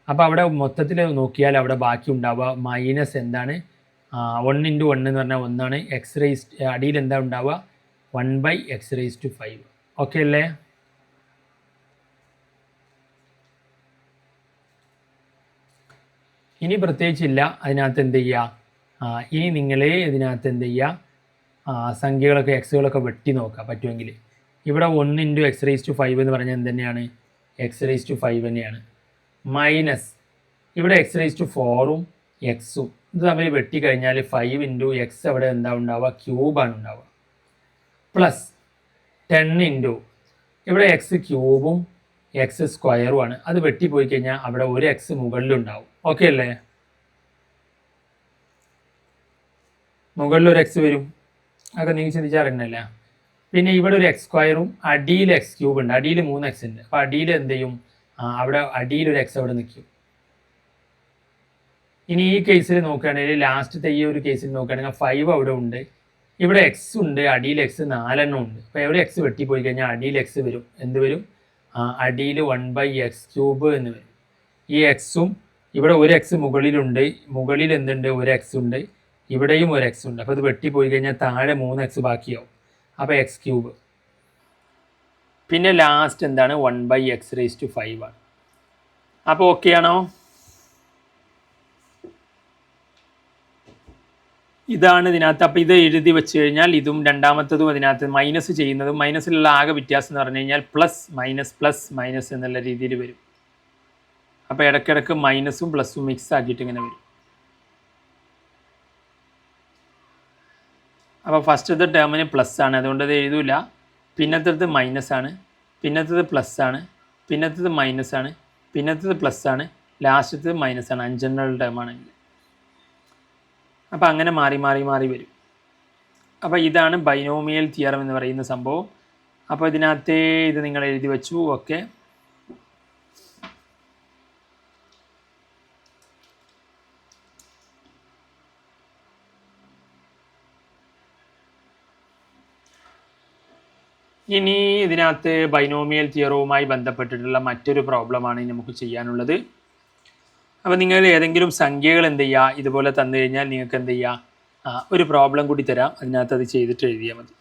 അപ്പോൾ അവിടെ മൊത്തത്തിൽ നോക്കിയാൽ അവിടെ ബാക്കി ഉണ്ടാവുക മൈനസ് എന്താണ്? 1 ഇൻറ്റു 1 എന്ന് പറഞ്ഞാൽ 1 ആണ്. അടിയിൽ എന്താ ഉണ്ടാവുക? 1/x⁵. ഓക്കെ അല്ലേ? ഇനി പ്രത്യേകിച്ചില്ല. അതിനകത്ത് എന്ത് ചെയ്യുക? ഇനി നിങ്ങൾ ഇതിനകത്ത് എന്ത് ചെയ്യുക? സംഖ്യകളൊക്കെ എക്സുകളൊക്കെ വെട്ടി നോക്കുക പറ്റുമെങ്കിൽ. ഇവിടെ 1 ഇൻറ്റു x⁵5 എന്ന് പറഞ്ഞാൽ എന്ത് തന്നെയാണ്? x⁵5 തന്നെയാണ്. മൈനസ് ഇവിടെ x⁴ഉം എക്സും ഇത് തമ്മിൽ വെട്ടിക്കഴിഞ്ഞാൽ 5 ഇൻറ്റു എക്സ് അവിടെ എന്താ ഉണ്ടാവുക? ക്യൂബാണ് ഉണ്ടാവുക. പ്ലസ് 10 ഇൻറ്റു ഇവിടെ എക്സ് ക്യൂബും എക്സ് സ്ക്വയറുമാണ്. അത് വെട്ടിപ്പോയി കഴിഞ്ഞാൽ അവിടെ ഒരു എക്സ് മുകളിലുണ്ടാവും. ഓക്കെ അല്ലേ? മുകളിലൊരു എക്സ് വരും. അതൊക്കെ നിങ്ങൾ ചിന്തിച്ചാറില്ല. പിന്നെ ഇവിടെ ഒരു എക്സ് സ്ക്വയറും അടിയിൽ എക്സ് ക്യൂബ് ഉണ്ട്. അടിയിൽ 3x ഉണ്ട്. അപ്പോൾ അടിയിൽ എന്ത് ചെയ്യും? അവിടെ അടിയിലൊരു എക്സ് അവിടെ നിൽക്കും. ഇനി ഈ കേസിൽ നോക്കുകയാണെങ്കിൽ, ലാസ്റ്റത്തെ ഈ ഒരു കേസിൽ നോക്കുകയാണെങ്കിൽ 5 അവിടെ ഉണ്ട്, ഇവിടെ എക്സ് ഉണ്ട്, അടിയിൽ എക്സ് 4 എണ്ണം ഉണ്ട്. അപ്പോൾ എവിടെ എക്സ് വെട്ടിപ്പോയി കഴിഞ്ഞാൽ അടിയിൽ എക്സ് വരും. എന്ത് വരും? അടിയിൽ 1/x³ എന്ന് വരും. ഈ എക്സും ഇവിടെ ഒരു എക്സ് മുകളിലുണ്ട്, മുകളിൽ എന്തുണ്ട്? ഒരു എക്സ് ഉണ്ട്, ഇവിടെയും ഒരു എക്സ് ഉണ്ട്. അപ്പോൾ ഇത് വെട്ടിപ്പോയി കഴിഞ്ഞാൽ താഴെ 3x ബാക്കിയാവും. അപ്പോൾ x³. പിന്നെ ലാസ്റ്റ് എന്താണ്? 1/x⁵ ആണ്. അപ്പോൾ ഓക്കെ ആണോ? ഇതാണ് ഇതിനകത്ത്. അപ്പോൾ ഇത് എഴുതി വെച്ച് കഴിഞ്ഞാൽ ഇതും രണ്ടാമത്തതും അതിനകത്ത് മൈനസ് ചെയ്യുന്നതും മൈനസിലുള്ള ആകെ വ്യത്യാസം എന്ന് പറഞ്ഞു കഴിഞ്ഞാൽ പ്ലസ് മൈനസ് എന്നുള്ള രീതിയിൽ വരും. അപ്പോൾ ഇടയ്ക്കിടയ്ക്ക് മൈനസും പ്ലസും മിക്സ് ആക്കിയിട്ട് ഇങ്ങനെ വരും. അപ്പോൾ ഫസ്റ്റത്തെ ടേമിന് പ്ലസ് ആണ്, അതുകൊണ്ട് അത് എഴുതൂല. പിന്നത്തത് മൈനസ് ആണ്, പിന്നത്തത് പ്ലസ് ആണ്, പിന്നത്തത് മൈനസ് ആണ്, പിന്നത്തത് പ്ലസ് ആണ്, ലാസ്റ്റത്തത് മൈനസ് ആണ്. 5 ടേമാണെങ്കിൽ അപ്പോൾ അങ്ങനെ മാറി വരും. അപ്പോൾ ഇതാണ് ബൈനോമിയൽ തിയറം എന്ന് പറയുന്ന സംഭവം. അപ്പോൾ ഇതിനകത്തെ ഇത് നിങ്ങൾ എഴുതി വെച്ചു. ഓക്കെ. ഇനി ഇതിനകത്ത് ബൈനോമിയൽ തിയറവുമായി ബന്ധപ്പെട്ടിട്ടുള്ള മറ്റൊരു പ്രോബ്ലമാണ് നമുക്ക് ചെയ്യാനുള്ളത്. അപ്പോൾ നിങ്ങൾ ഏതെങ്കിലും സംഖ്യകൾ എന്ത് ചെയ്യുക, ഇതുപോലെ തന്നു കഴിഞ്ഞാൽ നിങ്ങൾക്ക് എന്ത് ചെയ്യുക, ഒരു പ്രോബ്ലം കൂടി തരാം, അതിനകത്ത് അത് ചെയ്തിട്ട് എഴുതിയാൽ മതി.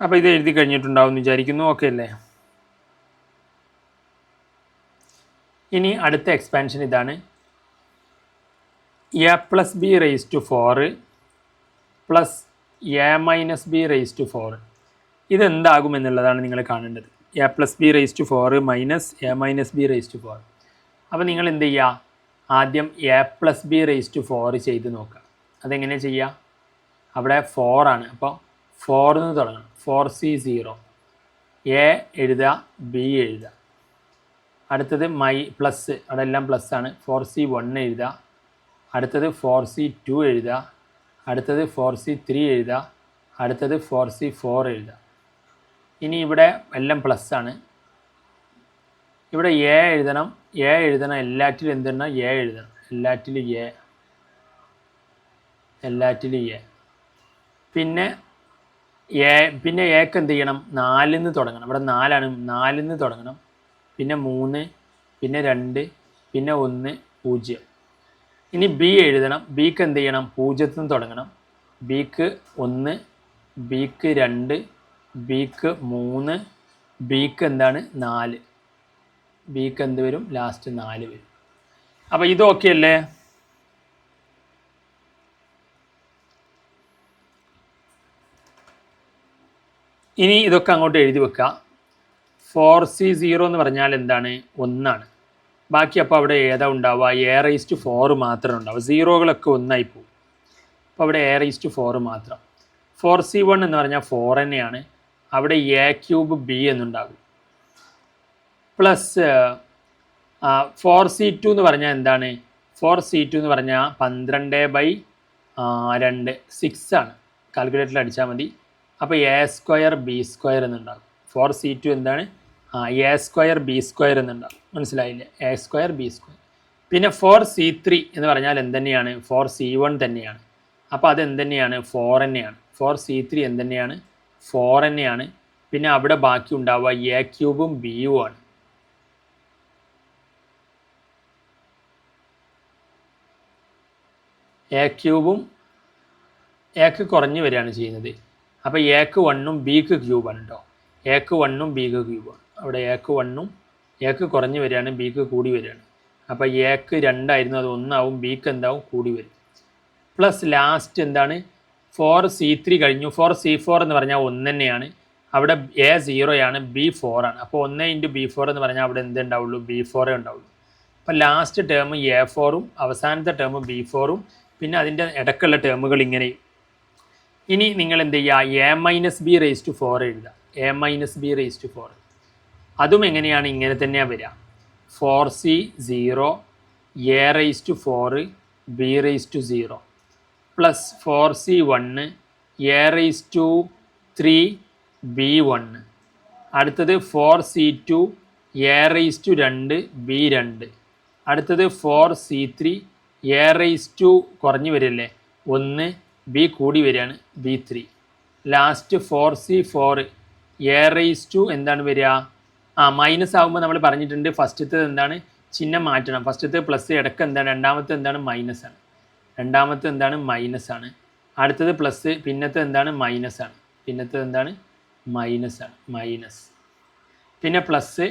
അപ്പോൾ ഇത് എഴുതി കഴിഞ്ഞിട്ടുണ്ടാവും എന്ന് വിചാരിക്കുന്നു. ഓക്കെ അല്ലേ? ഇനി അടുത്ത എക്സ്പാൻഷൻ ഇതാണ്. A plus B raise to 4 plus A minus B raise to 4. ഇതെന്താകും എന്നുള്ളതാണ് നിങ്ങൾ കാണേണ്ടത്. A plus B raise to 4 minus A minus B raise to 4. അപ്പോൾ നിങ്ങൾ എന്ത് ചെയ്യുക? ആദ്യം A plus B raise to 4 ചെയ്ത് നോക്കുക. അതെങ്ങനെ ചെയ്യുക? അവിടെ 4 ആണ്. അപ്പോൾ 4 നിന്ന് തുടങ്ങണം. 4C0. എ എഴുതുക, ബി എഴുതുക. അടുത്തത് പ്ലസ്, അവിടെ എല്ലാം പ്ലസ് ആണ്. 4C1 എഴുതുക. അടുത്തത് 4C2 എഴുതുക. അടുത്തത് 4C3 എഴുതുക. അടുത്തത് 4C4 എഴുതുക. ഇനി ഇവിടെ എല്ലാം പ്ലസ് ആണ്. ഇവിടെ എ എഴുതണം. എല്ലാറ്റിലും എന്തെണ്ണം? എ എഴുതണം. എല്ലാറ്റിലും എ. പിന്നെ എക്ക് എന്ത് ചെയ്യണം? 4 നിന്ന് തുടങ്ങണം. ഇവിടെ 4 ആണ്. 4 നിന്ന് തുടങ്ങണം. പിന്നെ 3, പിന്നെ 2, പിന്നെ 1, 0. ഇനി ബി എഴുതണം. ബിക്ക് എന്ത് ചെയ്യണം? 0 നിന്ന് തുടങ്ങണം. ബിക്ക് 1, ബിക്ക് 2, ബിക്ക് 3, ബിക്ക് എന്താണ്? 4. ബിക്ക് എന്ത് വരും? ലാസ്റ്റ് 4 വരും. അപ്പോൾ ഇത് ഓക്കെ അല്ലേ? ഇനി ഇതൊക്കെ അങ്ങോട്ട് എഴുതി വെക്കുക. 4C0 എന്ന് പറഞ്ഞാൽ എന്താണ്? 1 ആണ്. ബാക്കി അപ്പോൾ അവിടെ ഏതാ ഉണ്ടാവുക? എ റേസ് ടു 4 മാത്രമേ ഉണ്ടാവുക. സീറോകളൊക്കെ 1 ആയി പോകും. അപ്പോൾ അവിടെ എ റേസ് ടു 4 മാത്രം. 4C1 എന്ന് പറഞ്ഞാൽ 4 തന്നെയാണ്. അവിടെ എ ക്യൂബ് ബി എന്നുണ്ടാകും. പ്ലസ് 4C2 എന്ന് പറഞ്ഞാൽ എന്താണ്? 4C2 എന്ന് പറഞ്ഞാൽ 12/2 6 ആണ്. കാൽക്കുലേറ്ററിൽ അടിച്ചാൽ മതി. അപ്പോൾ A² B² എന്നുണ്ടാകും. 4C2 എന്താണ്? A² B² എന്നുണ്ടാകും. മനസ്സിലായില്ലേ? A² B². പിന്നെ 4C3 എന്ന് പറഞ്ഞാൽ എന്തുതന്നെയാണ്? 4C1 തന്നെയാണ്. അപ്പോൾ അത് എന്തുതന്നെയാണ്? 4 തന്നെയാണ്. 4C3 എന്തുതന്നെയാണ്? 4 തന്നെയാണ്. പിന്നെ അവിടെ ബാക്കി ഉണ്ടാവുക എ ക്യൂബും ബിയും ആണ്. എ ക്യൂബും എക്ക് കുറഞ്ഞ് വരികയാണ് ചെയ്യുന്നത്. അപ്പോൾ എക്ക് 1ഉം ബിക്ക് ക്യൂബാണ് കേട്ടോ. എക്ക് 1ഉം ബിക്ക് ക്യൂബാണ്. അവിടെ എക്ക് 1ഉം എക്ക് കുറഞ്ഞ് വരികയാണ്, ബിക്ക് കൂടി വരികയാണ്. അപ്പോൾ എക്ക് 2 ആയിരുന്നു, അത് 1 ആവും. ബിക്ക് എന്താവും? കൂടി വരും. പ്ലസ് ലാസ്റ്റ് എന്താണ്? 4C3 കഴിഞ്ഞു. 4C4 എന്ന് പറഞ്ഞാൽ 1 തന്നെയാണ്. അവിടെ എ 0 ആണ്, ബി 4 ആണ്. അപ്പോൾ 1 × B4 എന്ന് പറഞ്ഞാൽ അവിടെ എന്തുണ്ടാവുള്ളൂ? B4 ഉണ്ടാവുള്ളൂ. അപ്പോൾ ലാസ്റ്റ് ടേം A4ഉം അവസാനത്തെ ടേം B4ഉം പിന്നെ അതിൻ്റെ ഇടയ്ക്കുള്ള ടേമുകൾ ഇങ്ങനെ. ഇനി നിങ്ങൾ എന്ത് ചെയ്യുക? A-B റേസ് ടു 4 എഴുതുക. A-B raise to 4. അതും എങ്ങനെയാണ്? ഇങ്ങനെ തന്നെയാണ് വരിക. 4C0 A raise to 4 B raise to 0 plus 4C1 A raise to 3 B1. അടുത്തത് 4C2 A raise to 2 B2. അടുത്തത് 4C3 A റേസ് ടു കുറഞ്ഞ് വരില്ലേ? 1, ബി കൂടി വരികയാണ്, B3. Last 4C4 A raise to എന്താണ് വരിക? മൈനസ് ആകുമ്പോൾ നമ്മൾ പറഞ്ഞിട്ടുണ്ട് ഫസ്റ്റത്തെ എന്താണ്? ചിഹ്നം മാറ്റണം. ഫസ്റ്റത്തെ പ്ലസ്, ഇടയ്ക്ക് എന്താണ്? രണ്ടാമത്തെ എന്താണ്? മൈനസ് ആണ്. രണ്ടാമത്തെ എന്താണ്? മൈനസ് ആണ്. അടുത്തത് പ്ലസ്, പിന്നത്തെ എന്താണ്? മൈനസ് ആണ്. പിന്നത്തെ എന്താണ്? മൈനസ് ആണ്. മൈനസ്. പിന്നെ പ്ലസ്,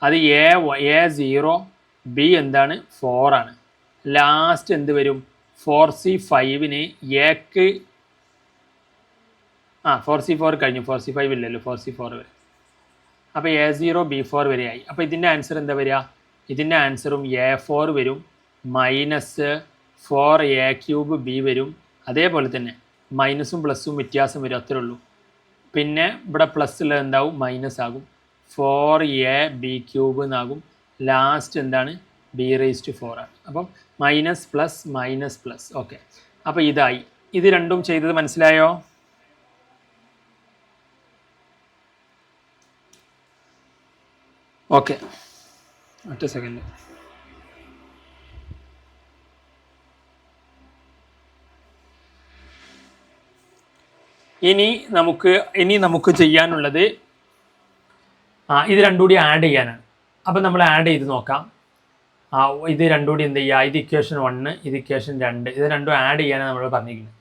അത് A0 B എന്താണ്? 4 ആണ്. ലാസ്റ്റ് എന്ത് വരും? 4C5ന് എക്ക് 4C4 കഴിഞ്ഞു. 4C5 ഇല്ലല്ലോ, 4C4 വരെ. അപ്പോൾ A0 B4 വരെയായി. അപ്പോൾ ഇതിൻ്റെ ആൻസർ എന്താ വരിക? ഇതിൻ്റെ ആൻസറും A4 വരും, മൈനസ് 4A³ B വരും. അതേപോലെ തന്നെ മൈനസും പ്ലസും വ്യത്യാസം വരും, അത്രേ ഉള്ളൂ. പിന്നെ ഇവിടെ പ്ലസ് ഉള്ളത് എന്താവും? മൈനസ് ആകും. 4AB³ എന്നാകും. ലാസ്റ്റ് എന്താണ്? B റേസ് ടു 4 ആണ്. അപ്പം minus plus minus plus. Okay, അപ്പോൾ ഇതായി. ഇത് രണ്ടും ചെയ്തത് മനസ്സിലായോ? ഓക്കെ, ഒറ്റ സെക്കൻഡ്. ഇനി നമുക്ക് ചെയ്യാനുള്ളത് ഇത് രണ്ടും കൂടി ആഡ് ചെയ്യാനാണ്. അപ്പം നമ്മൾ ആഡ് ചെയ്ത് നോക്കാം. ഇത് രണ്ടും കൂടി എന്ത് ചെയ്യുക? ഇത് ഇക്വേഷൻ 1, ഇത് ഇക്വേഷൻ 2, ഇത് രണ്ടും ആഡ് ചെയ്യാനാണ് നമ്മൾ പറഞ്ഞിരിക്കുന്നത്.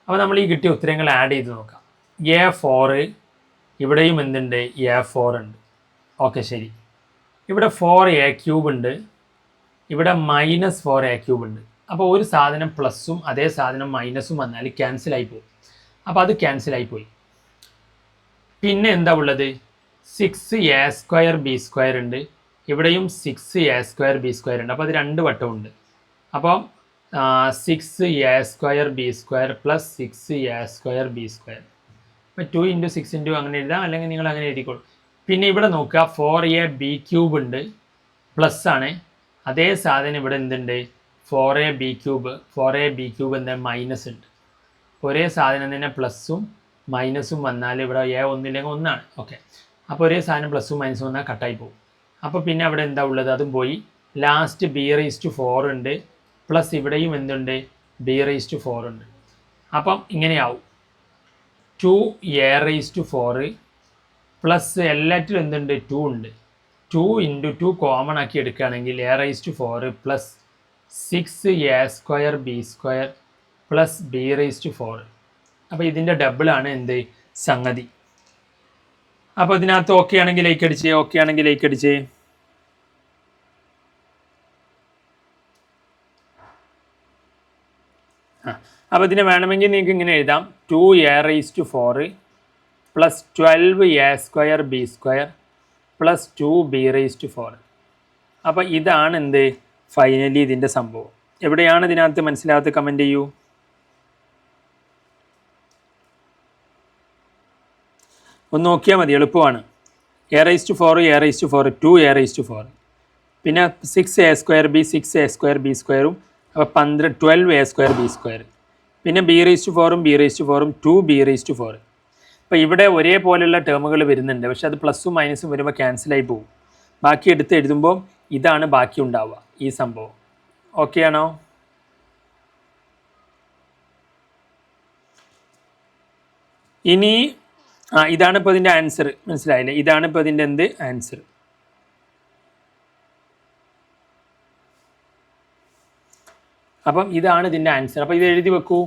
അപ്പോൾ നമ്മൾ ഈ കിട്ടിയ ഉത്തരങ്ങൾ ആഡ് ചെയ്ത് നോക്കാം. A4 ഇവിടെയും എന്തുണ്ട് A4 ഉണ്ട്. ഓക്കെ ശരി. ഇവിടെ 4A³ ഉണ്ട്, ഇവിടെ -4A³ ഉണ്ട്. അപ്പോൾ ഒരു സാധനം പ്ലസും അതേ സാധനം മൈനസും വന്നാൽ ക്യാൻസലായി പോകും. അപ്പോൾ അത് ക്യാൻസലായി പോയി. പിന്നെ എന്താ ഉള്ളത്? 6A²B² ഉണ്ട്, ഇവിടെയും 6A²B² ഉണ്ട്. അപ്പോൾ അത് 2 വട്ടമുണ്ട്. അപ്പോൾ 6A²B² പ്ലസ് 6A²B². അപ്പോൾ 2 × 6 അങ്ങനെ എഴുതാം, അല്ലെങ്കിൽ നിങ്ങൾ അങ്ങനെ എഴുതിക്കോളൂ. പിന്നെ ഇവിടെ നോക്കുക 4AB³ ഉണ്ട്, പ്ലസ് ആണ്. അതേ സാധനം ഇവിടെ എന്തുണ്ട്? 4AB³ എന്താ മൈനസ് ഉണ്ട്. ഒരേ സാധനം തന്നെ പ്ലസ്സും മൈനസും വന്നാൽ ഇവിടെ ഒന്നില്ലെങ്കിൽ ഒന്നാണ്. ഓക്കെ, അപ്പോൾ ഒരേ സാധനം പ്ലസ്സും മൈനസും വന്നാൽ കട്ടായി പോകും. അപ്പോൾ പിന്നെ അവിടെ എന്താ ഉള്ളത്? അതും പോയി. ലാസ്റ്റ് B⁴ ഉണ്ട്, പ്ലസ് ഇവിടെയും എന്തുണ്ട്? B⁴ ഉണ്ട്. അപ്പം ഇങ്ങനെയാവും 2A⁴ പ്ലസ് എല്ലാറ്റിലും എന്തുണ്ട്? 2 ഉണ്ട്. 2 × 2 കോമൺ ആക്കി എടുക്കുകയാണെങ്കിൽ A⁴ plus 6A²B² plus B⁴. അപ്പോൾ ഇതിൻ്റെ ഡബിളാണ് എന്ത്? സംഗതി. അപ്പോൾ ഇതിനകത്ത് ഓക്കെ ആണെങ്കിൽ ലൈക്ക് അടിച്ചേ, ഓക്കെ ആണെങ്കിൽ ലൈക്ക് അടിച്ചേ. അപ്പോൾ ഇതിനെ വേണമെങ്കിൽ നിങ്ങൾക്ക് ഇങ്ങനെ എഴുതാം: 2A⁴ plus 12A²B² plus 2B⁴. അപ്പോൾ ഇതാണ് എന്ത്? ഫൈനലി ഇതിൻ്റെ സംഭവം. എവിടെയാണ് ഇതിനകത്ത് മനസ്സിലാകാത്ത കമൻറ്റ് ചെയ്യൂ. ഒന്ന് നോക്കിയാൽ മതി, എളുപ്പമാണ്. A⁴, A⁴, 2A⁴, പിന്നെ 6A²B 6A²B², അപ്പോൾ 12A²B², പിന്നെ B⁴ B⁴, 2B⁴. അപ്പോൾ ഇവിടെ ഒരേപോലെയുള്ള ടേമുകൾ വരുന്നുണ്ട്, പക്ഷെ അത് പ്ലസ്സും മൈനസും വരുമ്പോൾ ക്യാൻസലായി പോകും. ബാക്കി എടുത്ത് എഴുതുമ്പോൾ ഇതാണ് ബാക്കി ഉണ്ടാവുക, ഈ സംഭവം. ഓക്കെ ആണോ? ഇനി ഇതാണ് ഇപ്പോൾ ഇതിൻ്റെ ആൻസർ, മനസ്സിലായില്ലേ? ഇതാണ് ഇപ്പോൾ ഇതിൻ്റെ എന്ത് ആൻസർ. അപ്പം ഇതാണ് ഇതിൻ്റെ ആൻസർ. അപ്പോൾ ഇത് എഴുതി വെക്കൂ.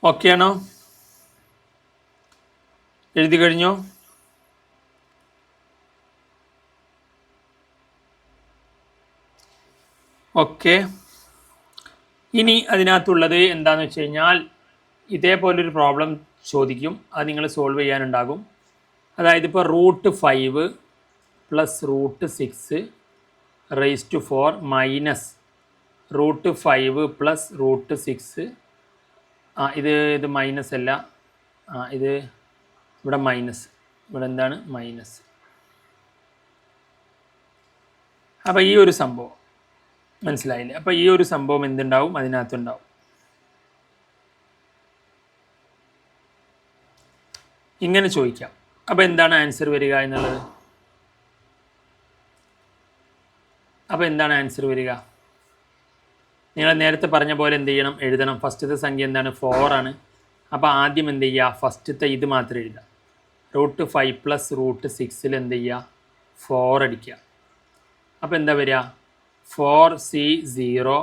ഓക്കെ ആണോ? എഴുതി കഴിഞ്ഞോ? ഓക്കെ. ഇനി അതിനകത്തുള്ളത് എന്താണെന്ന് വെച്ച് കഴിഞ്ഞാൽ ഇതേപോലൊരു പ്രോബ്ലം ചോദിക്കും, അത് നിങ്ങൾ സോൾവ് ചെയ്യാനുണ്ടാകും. അതായത് ഇപ്പോൾ √5 പ്ലസ് √6⁴ മൈനസ് √5 പ്ലസ് √6. ഇത് മൈനസ് അല്ല, ഇത് ഇവിടെ മൈനസ്, ഇവിടെ എന്താണ്? മൈനസ്. അപ്പോൾ ഈ ഒരു സംഭവം മനസ്സിലായില്ലേ? അപ്പോൾ ഈ ഒരു സംഭവം എന്തുണ്ടാവും? അതിനകത്തുണ്ടാവും. ഇങ്ങനെ ചോദിക്കാം. അപ്പോൾ എന്താണ് ആൻസർ വരിക എന്നുള്ളത്? അപ്പോൾ എന്താണ് ആൻസർ വരിക? നിങ്ങൾ നേരത്തെ പറഞ്ഞ പോലെ എന്ത് ചെയ്യണം? എഴുതണം. ഫസ്റ്റത്തെ സംഖ്യ എന്താണ്? 4 ആണ്. അപ്പോൾ ആദ്യം എന്ത് ചെയ്യുക? ഫസ്റ്റത്തെ ഇത് മാത്രം എഴുതുക. √5 പ്ലസ് √6 എന്ത് ചെയ്യുക? 4 അടിക്കുക. അപ്പോൾ എന്താ വരിക? 4C0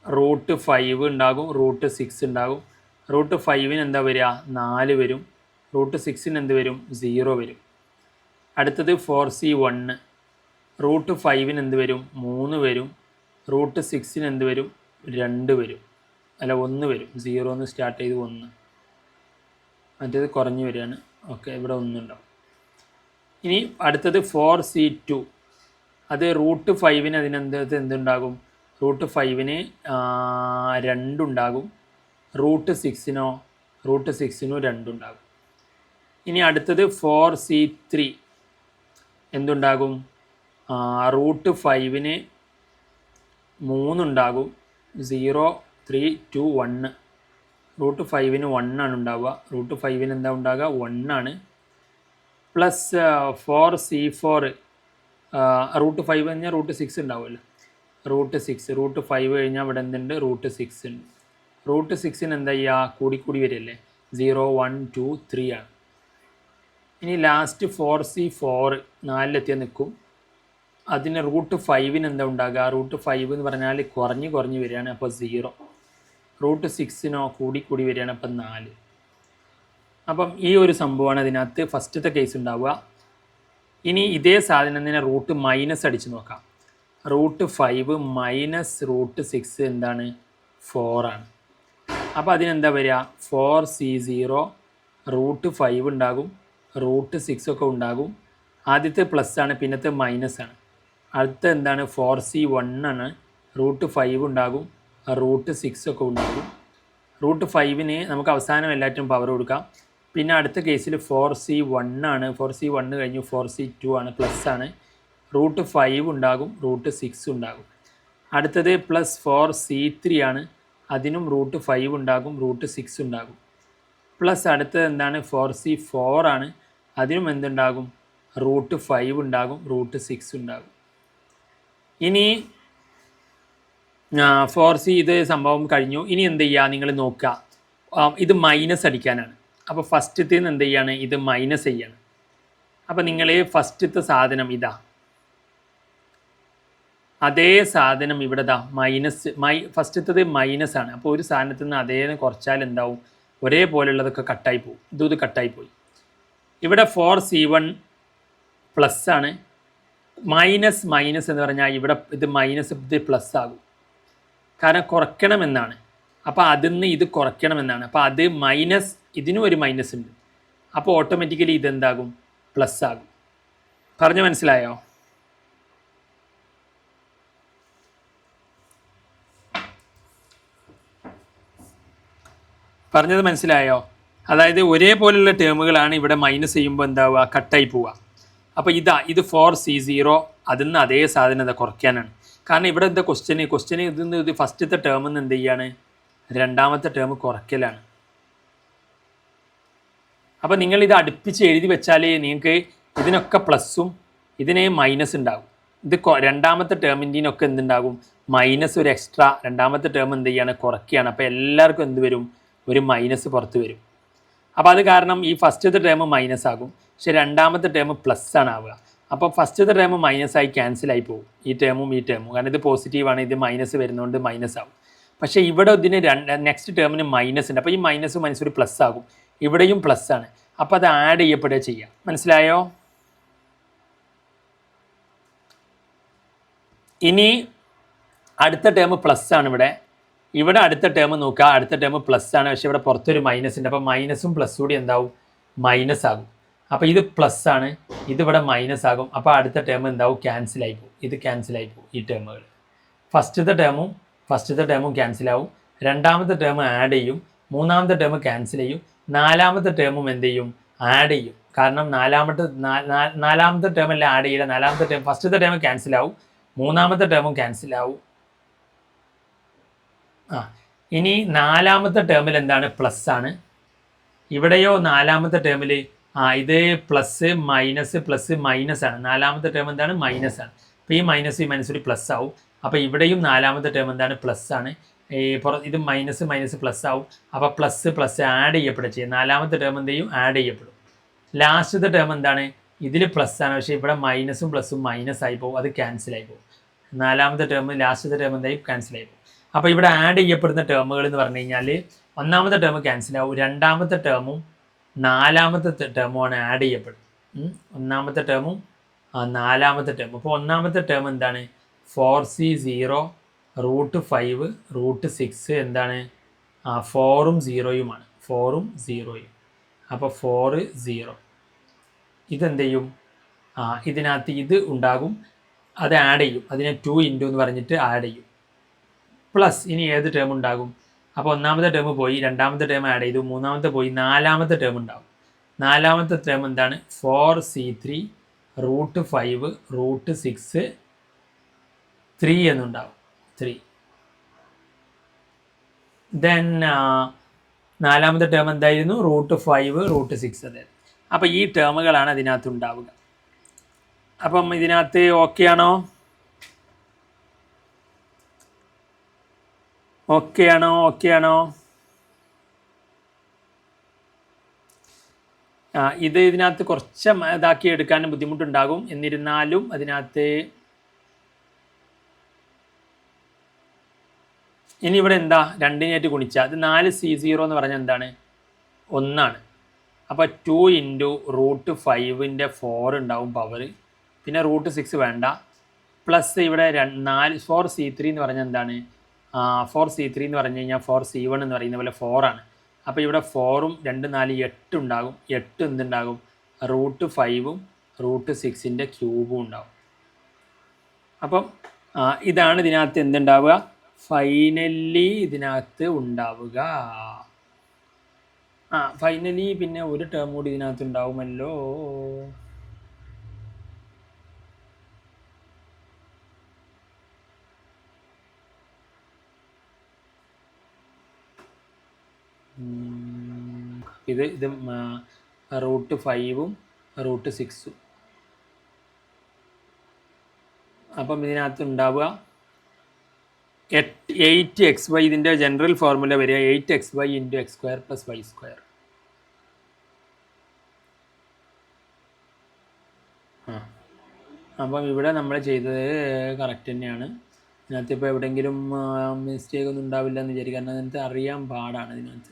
√5 ഉണ്ടാകും, √6 ഉണ്ടാകും. √5 എന്താ വരിക? 4 വരും. √6 എന്ത് വരും? 0 വരും. അടുത്തത് 4C1 √5 എന്ത് വരും? 3 വരും. √6 എന്ത് വരും? 2 വരും, അല്ല 1 വരും. 0 സ്റ്റാർട്ട് ചെയ്ത് 1, മറ്റേത് കുറഞ്ഞു വരികയാണ്. ഓക്കെ, ഇവിടെ 1 ഉണ്ടാവും. ഇനി അടുത്തത് 4C2, അത് √5 എന്തുണ്ടാകും? √5 2 ഉണ്ടാകും. √6 2 ഉണ്ടാകും. ഇനി അടുത്തത് 4C3 എന്തുണ്ടാകും? √5 3 ഉണ്ടാകും. 0 3 2 1. √5 1 ആണ് ഉണ്ടാവുക. √5 എന്താ ഉണ്ടാകുക? 1 ആണ്. പ്ലസ് 4C4 √5 കഴിഞ്ഞാൽ √6 ഉണ്ടാവുമല്ലോ. √5 കഴിഞ്ഞാൽ ഇവിടെ എന്തുണ്ട്, √6 ഉണ്ട്. √6 എന്താ ചെയ്യുക, കൂടി വരില്ലേ, 0 1 2 3 ആണ്. ഇനി ലാസ്റ്റ് 4C4 4 നിൽക്കും. അതിന് √5 എന്താ ഉണ്ടാകുക, √5 എന്ന് പറഞ്ഞാൽ കുറഞ്ഞ് വരികയാണ്, അപ്പോൾ 0. √6 കൂടി വരികയാണ്, അപ്പം 4. അപ്പം ഈ ഒരു സംഭവമാണ് അതിനകത്ത് ഫസ്റ്റത്തെ കേസ് ഉണ്ടാവുക. ഇനി ഇതേ സാധനം തന്നെ റൂട്ട് മൈനസ് അടിച്ച് നോക്കാം. √5 മൈനസ് √6 എന്താണ്, 4 ആണ്. അപ്പോൾ അതിനെന്താ വരിക, 4C0 √5 ഉണ്ടാകും, √6 ഒക്കെ ഉണ്ടാകും. ആദ്യത്തെ പ്ലസ് ആണ്, പിന്നത്തെ മൈനസ് ആണ്. അടുത്ത എന്താണ്, 4C1 ആണ്, √5 ഉണ്ടാകും, √6 ഒക്കെ ഉണ്ടാകും. √5 നമുക്ക് അവസാനം എല്ലാറ്റും പവർ കൊടുക്കാം. പിന്നെ അടുത്ത കേസിൽ 4C1 ആണ്, 4C1 കഴിഞ്ഞു 4C2 ആണ്, പ്ലസ് ആണ്, √5 ഉണ്ടാകും, √6 ഉണ്ടാകും. അടുത്തത് പ്ലസ് 4C3 ആണ്, അതിനും √5 ഉണ്ടാകും, √6 ഉണ്ടാകും. പ്ലസ് അടുത്തത് എന്താണ്, 4C4 ആണ്, അതിനും എന്തുണ്ടാകും, √5 ഉണ്ടാകും, √6 ഉണ്ടാകും. ഇനി 4C ഇത് സംഭവം കഴിഞ്ഞു. ഇനി എന്ത് ചെയ്യുക, നിങ്ങൾ നോക്കുക, ഇത് മൈനസ് അടിക്കാനാണ്. അപ്പോൾ ഫസ്റ്റത്തെ എന്ത് ചെയ്യാണ്, ഇത് മൈനസ് ചെയ്യാണ്. അപ്പോൾ നിങ്ങൾ ഫസ്റ്റത്തെ സാധനം ഇതാ, അതേ സാധനം ഇവിടെ ഫസ്റ്റത്തത് മൈനസ് ആണ്. അപ്പോൾ ഒരു സാധനത്തിൽ നിന്ന് അതേ കുറച്ചാൽ എന്താവും, ഒരേപോലെയുള്ളതൊക്കെ കട്ടായി പോകും. ഇത് കട്ടായി പോയി. ഇവിടെ 4C1 പ്ലസ് ആണ്, മൈനസ് എന്ന് പറഞ്ഞാൽ ഇവിടെ ഇത് മൈനസ് ഇത് പ്ലസ് ആകും, കാരണം കുറയ്ക്കണമെന്നാണ്. അപ്പോൾ അതിൽ നിന്ന് ഇത് കുറയ്ക്കണമെന്നാണ്. അപ്പോൾ അത് മൈനസ്, ഇതിനും ഒരു മൈനസ് ഉണ്ട്, അപ്പോൾ ഓട്ടോമാറ്റിക്കലി ഇതെന്താകും, പ്ലസ് ആകും. പറഞ്ഞു മനസ്സിലായോ? പറഞ്ഞത് മനസ്സിലായോ? അതായത് ഒരേപോലെയുള്ള ടേമുകളാണ് ഇവിടെ മൈനസ് ചെയ്യുമ്പോൾ എന്താവുക, കട്ടായി പോവുക. അപ്പോൾ ഇത് 4C0 അതിൽ നിന്ന് അതേ സാധനത കുറയ്ക്കാനാണ്. കാരണം ഇവിടെ എന്താ ക്വസ്റ്റ്യന് ഇത് ഫസ്റ്റത്തെ ടേമിൽ നിന്ന് എന്ത് ചെയ്യാണ്, രണ്ടാമത്തെ ടേം കുറയ്ക്കലാണ്. അപ്പോൾ നിങ്ങളിത് അടുപ്പിച്ച് എഴുതി വെച്ചാൽ നിങ്ങൾക്ക് ഇതിനൊക്കെ പ്ലസ്സും ഇതിന് മൈനസ് ഉണ്ടാകും. ഇത് രണ്ടാമത്തെ ടേമിൻ്റെയൊക്കെ എന്തുണ്ടാകും, മൈനസ് ഒരു എക്സ്ട്രാ. രണ്ടാമത്തെ ടേം എന്ത് ചെയ്യാണ്, കുറയ്ക്കുകയാണ്. അപ്പോൾ എല്ലാവർക്കും എന്ത് വരും, ഒരു മൈനസ് പുറത്ത് വരും. അപ്പോൾ അത് കാരണം ഈ ഫസ്റ്റത്തെ ടേം മൈനസ് ആകും, പക്ഷെ രണ്ടാമത്തെ ടേം പ്ലസ് ആണ് ആവുക. അപ്പോൾ ഫസ്റ്റത്തെ ടേം മൈനസായി ക്യാൻസലായി പോകും, ഈ ടേമും. കാരണം ഇത് പോസിറ്റീവാണ്, ഇത് മൈനസ് വരുന്നതുകൊണ്ട് മൈനസ് ആകും. പക്ഷേ ഇവിടെ ഇതിന് നെക്സ്റ്റ് ടേമിന് മൈനസ് ഉണ്ട്. അപ്പോൾ ഈ മൈനസ് ഒരു പ്ലസ് ആകും, ഇവിടെയും പ്ലസ് ആണ്. അപ്പോൾ അത് ആഡ് ചെയ്യപ്പെടുക ചെയ്യാം. മനസ്സിലായോ? ഇനി അടുത്ത ടേം പ്ലസ് ആണ്. ഇവിടെ അടുത്ത ടേം നോക്കുക, അടുത്ത ടേം പ്ലസ് ആണ്, പക്ഷേ ഇവിടെ പുറത്തൊരു മൈനസ് ഉണ്ട്. അപ്പോൾ മൈനസും പ്ലസ് കൂടി എന്താവും, മൈനസ് ആകും. അപ്പോൾ ഇത് പ്ലസ് ആണ്, ഇതിവിടെ മൈനസ് ആകും. അപ്പോൾ അടുത്ത ടേം എന്താവും, ക്യാൻസലായി പോകും. ഇത് ക്യാൻസലായി പോകും, ഈ ടേമുകൾ. ഫസ്റ്റത്തെ ടേമും ക്യാൻസലാവും, രണ്ടാമത്തെ ടേം ആഡ് ചെയ്യും, മൂന്നാമത്തെ ടേം ക്യാൻസൽ ചെയ്യും, നാലാമത്തെ ടേമും എന്ത് ചെയ്യും, ആഡ് ചെയ്യും. കാരണം നാലാമത്തെ ടേമല്ല ആഡ് ചെയ്യില്ല, നാലാമത്തെ ടേം ഫസ്റ്റത്തെ ടേം ക്യാൻസലാവും, മൂന്നാമത്തെ ടേമും ക്യാൻസലാവും. ഇനി നാലാമത്തെ ടേമിൽ എന്താണ്, പ്ലസ് ആണ്. ഇവിടെയോ നാലാമത്തെ ടേമിൽ ഇത് പ്ലസ് മൈനസ് ആണ്. നാലാമത്തെ ടേം എന്താണ്, മൈനസ് ആണ്. അപ്പോൾ ഈ മൈനസ് ഒരു പ്ലസ് ആവും. അപ്പോൾ ഇവിടെയും നാലാമത്തെ ടേം എന്താണ്, പ്ലസ് ആണ്. ഇത് മൈനസ് പ്ലസ് ആവും. അപ്പോൾ പ്ലസ് ആഡ് ചെയ്യപ്പെടുക ചെയ്യും. നാലാമത്തെ ടേം എന്ത് ചെയ്യും, ആഡ് ചെയ്യപ്പെടും. ലാസ്റ്റത്തെ ടേം എന്താണ്, ഇതിൽ പ്ലസ് ആണ്, പക്ഷേ ഇവിടെ മൈനസും പ്ലസും മൈനസ് ആയി പോകും, അത് ക്യാൻസലായി പോകും. നാലാമത്തെ ടേം ലാസ്റ്റത്തെ ടേം എന്തായി, ക്യാൻസലായി പോകും. അപ്പോൾ ഇവിടെ ആഡ് ചെയ്യപ്പെടുന്ന ടേമുകൾ എന്ന് പറഞ്ഞു കഴിഞ്ഞാൽ ഒന്നാമത്തെ ടേം ക്യാൻസലാവും, രണ്ടാമത്തെ ടേമും നാലാമത്തെ ടേമുമാണ് ആഡ് ചെയ്യപ്പെടും. ഒന്നാമത്തെ ടേമും നാലാമത്തെ ടേമും. അപ്പോൾ ഒന്നാമത്തെ ടേം എന്താണ്, 4C0 √5 √6 എന്താണ്, 4ഉം 0യുമാണ്. 4ഉം 0യും. അപ്പോൾ 4 0. ഇതെന്ത് ചെയ്യും, ഇതിനകത്ത് ഇത് ഉണ്ടാകും, അത് ആഡ് ചെയ്യും. അതിനെ 2 ഇൻറ്റു എന്ന് പറഞ്ഞിട്ട് ആഡ് ചെയ്യും. പ്ലസ് ഇനി ഏത് ടേം ഉണ്ടാകും, അപ്പോൾ ഒന്നാമത്തെ ടേം പോയി, രണ്ടാമത്തെ ടേം ആഡ് ചെയ്തു, മൂന്നാമത്തെ പോയി, നാലാമത്തെ ടേം ഉണ്ടാകും. നാലാമത്തെ ടേം എന്താണ്, 4C3 √5 √6 3 എന്നുണ്ടാവും. 3. ദെൻ നാലാമത്തെ ടേം എന്തായിരുന്നു, √5 √6 അതായത്. അപ്പോൾ ഈ ടേമുകളാണ് അതിനകത്ത് ഉണ്ടാവുക. അപ്പം ഇതിനകത്ത് ഓക്കെ ആണോ? ഓക്കെ ആണോ? ഓക്കെ ആണോ? ഇതിനകത്ത് കുറച്ച് ഇതാക്കി എടുക്കാൻ ബുദ്ധിമുട്ടുണ്ടാകും. എന്നിരുന്നാലും അതിനകത്ത് ഇനി ഇവിടെ എന്താ 2 ഗുണിച്ച അത് 4C0 എന്ന് പറഞ്ഞാൽ എന്താണ്? 1. അപ്പോൾ 2 × √5 4 ഉണ്ടാവും പവർ. പിന്നെ √6 വേണ്ട. പ്ലസ് ഇവിടെ 4C3 എന്ന് പറഞ്ഞാൽ എന്താണ്? 4C3 എന്ന് പറഞ്ഞു കഴിഞ്ഞാൽ 4C1 എന്ന് പറയുന്ന പോലെ 4 ആണ്. അപ്പോൾ ഇവിടെ 4ഉം 2 4 8 ഉണ്ടാകും. 8 എന്തുണ്ടാകും? √5ഉം √6 ക്യൂബും ഉണ്ടാവും. അപ്പം ഇതാണ് ഇതിനകത്ത് എന്തുണ്ടാവുക? ഫൈനലി ഇതിനകത്ത് ഉണ്ടാവുക. ഫൈനലി പിന്നെ ഒരു ടേം കൂടി ഇതിനകത്ത് ഉണ്ടാവുമല്ലോ. ഇത് √5ഉം √6ഉം. അപ്പം ഇതിനകത്ത് ഉണ്ടാവുക 8xy. ഇതിൻ്റെ ജനറൽ ഫോർമുല വരിക 8xy × x² + y². അപ്പം ഇവിടെ നമ്മൾ ചെയ്തത് കറക്റ്റ് തന്നെയാണ്. ഇതിനകത്ത് ഇപ്പോൾ എവിടെയെങ്കിലും മിസ്റ്റേക്ക് ഒന്നും ഉണ്ടാവില്ല എന്ന് വിചാരിക്കുക. കാരണം അതിനകത്ത് അറിയാൻ പാടാണ്. ഇതിനകത്ത്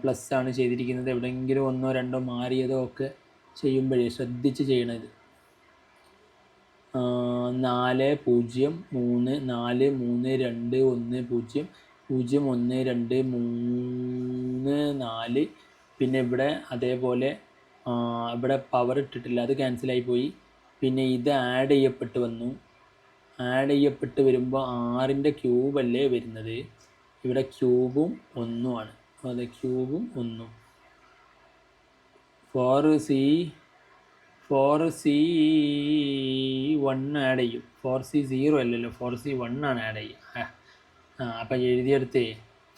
പ്ലസ് ആണ് ചെയ്തിരിക്കുന്നത്. എവിടെയെങ്കിലും 1 2 മാറിയതോ ഒക്കെ ചെയ്യുമ്പോഴേ ശ്രദ്ധിച്ച് ചെയ്യണത്. 4 0 3 4 3 2 1 0 0 1 2 3 4. പിന്നെ ഇവിടെ അതേപോലെ ഇവിടെ പവർ ഇട്ടിട്ടില്ല, അത് ക്യാൻസലായി പോയി. പിന്നെ ഇത് ആഡ് ചെയ്യപ്പെട്ട് വന്നു. ആഡ് ചെയ്യപ്പെട്ട് വരുമ്പോൾ 6ൻ്റെ ക്യൂബല്ലേ വരുന്നത്. ഇവിടെ ക്യൂബും 1 ആണ്. അതെ, ക്യൂബും 1. 4C1 ആഡ് ചെയ്യും. 4C0 അല്ലല്ലോ, 4C1 ആണ് ആഡ് ചെയ്യുക. അപ്പം എഴുതിയെടുത്തേ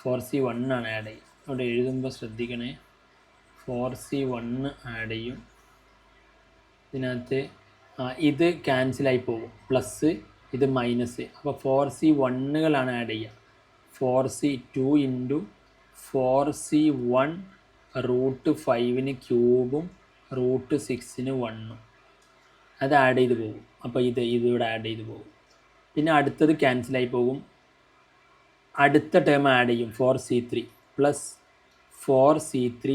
4C1 ആണ് ആഡ് ചെയ്യുക. അവിടെ എഴുതുമ്പോൾ ശ്രദ്ധിക്കണേ. 4C1 ആഡ് ചെയ്യും. ഇതിനകത്ത് ഇത് ക്യാൻസലായി പോകും. പ്ലസ് ഇത് മൈനസ്. അപ്പോൾ 4C1കളാണ് ആഡ് ചെയ്യുക. 4C2 × 4C1 √5 ക്യൂബും √6 1. അത് ആഡ് ചെയ്ത് പോകും. അപ്പോൾ ഇതിവിടെ ആഡ് ചെയ്ത് പോകും. പിന്നെ അടുത്തത് ക്യാൻസലായി പോകും. അടുത്ത ടേം ആഡ് ചെയ്യും 4C3 പ്ലസ് 4C3.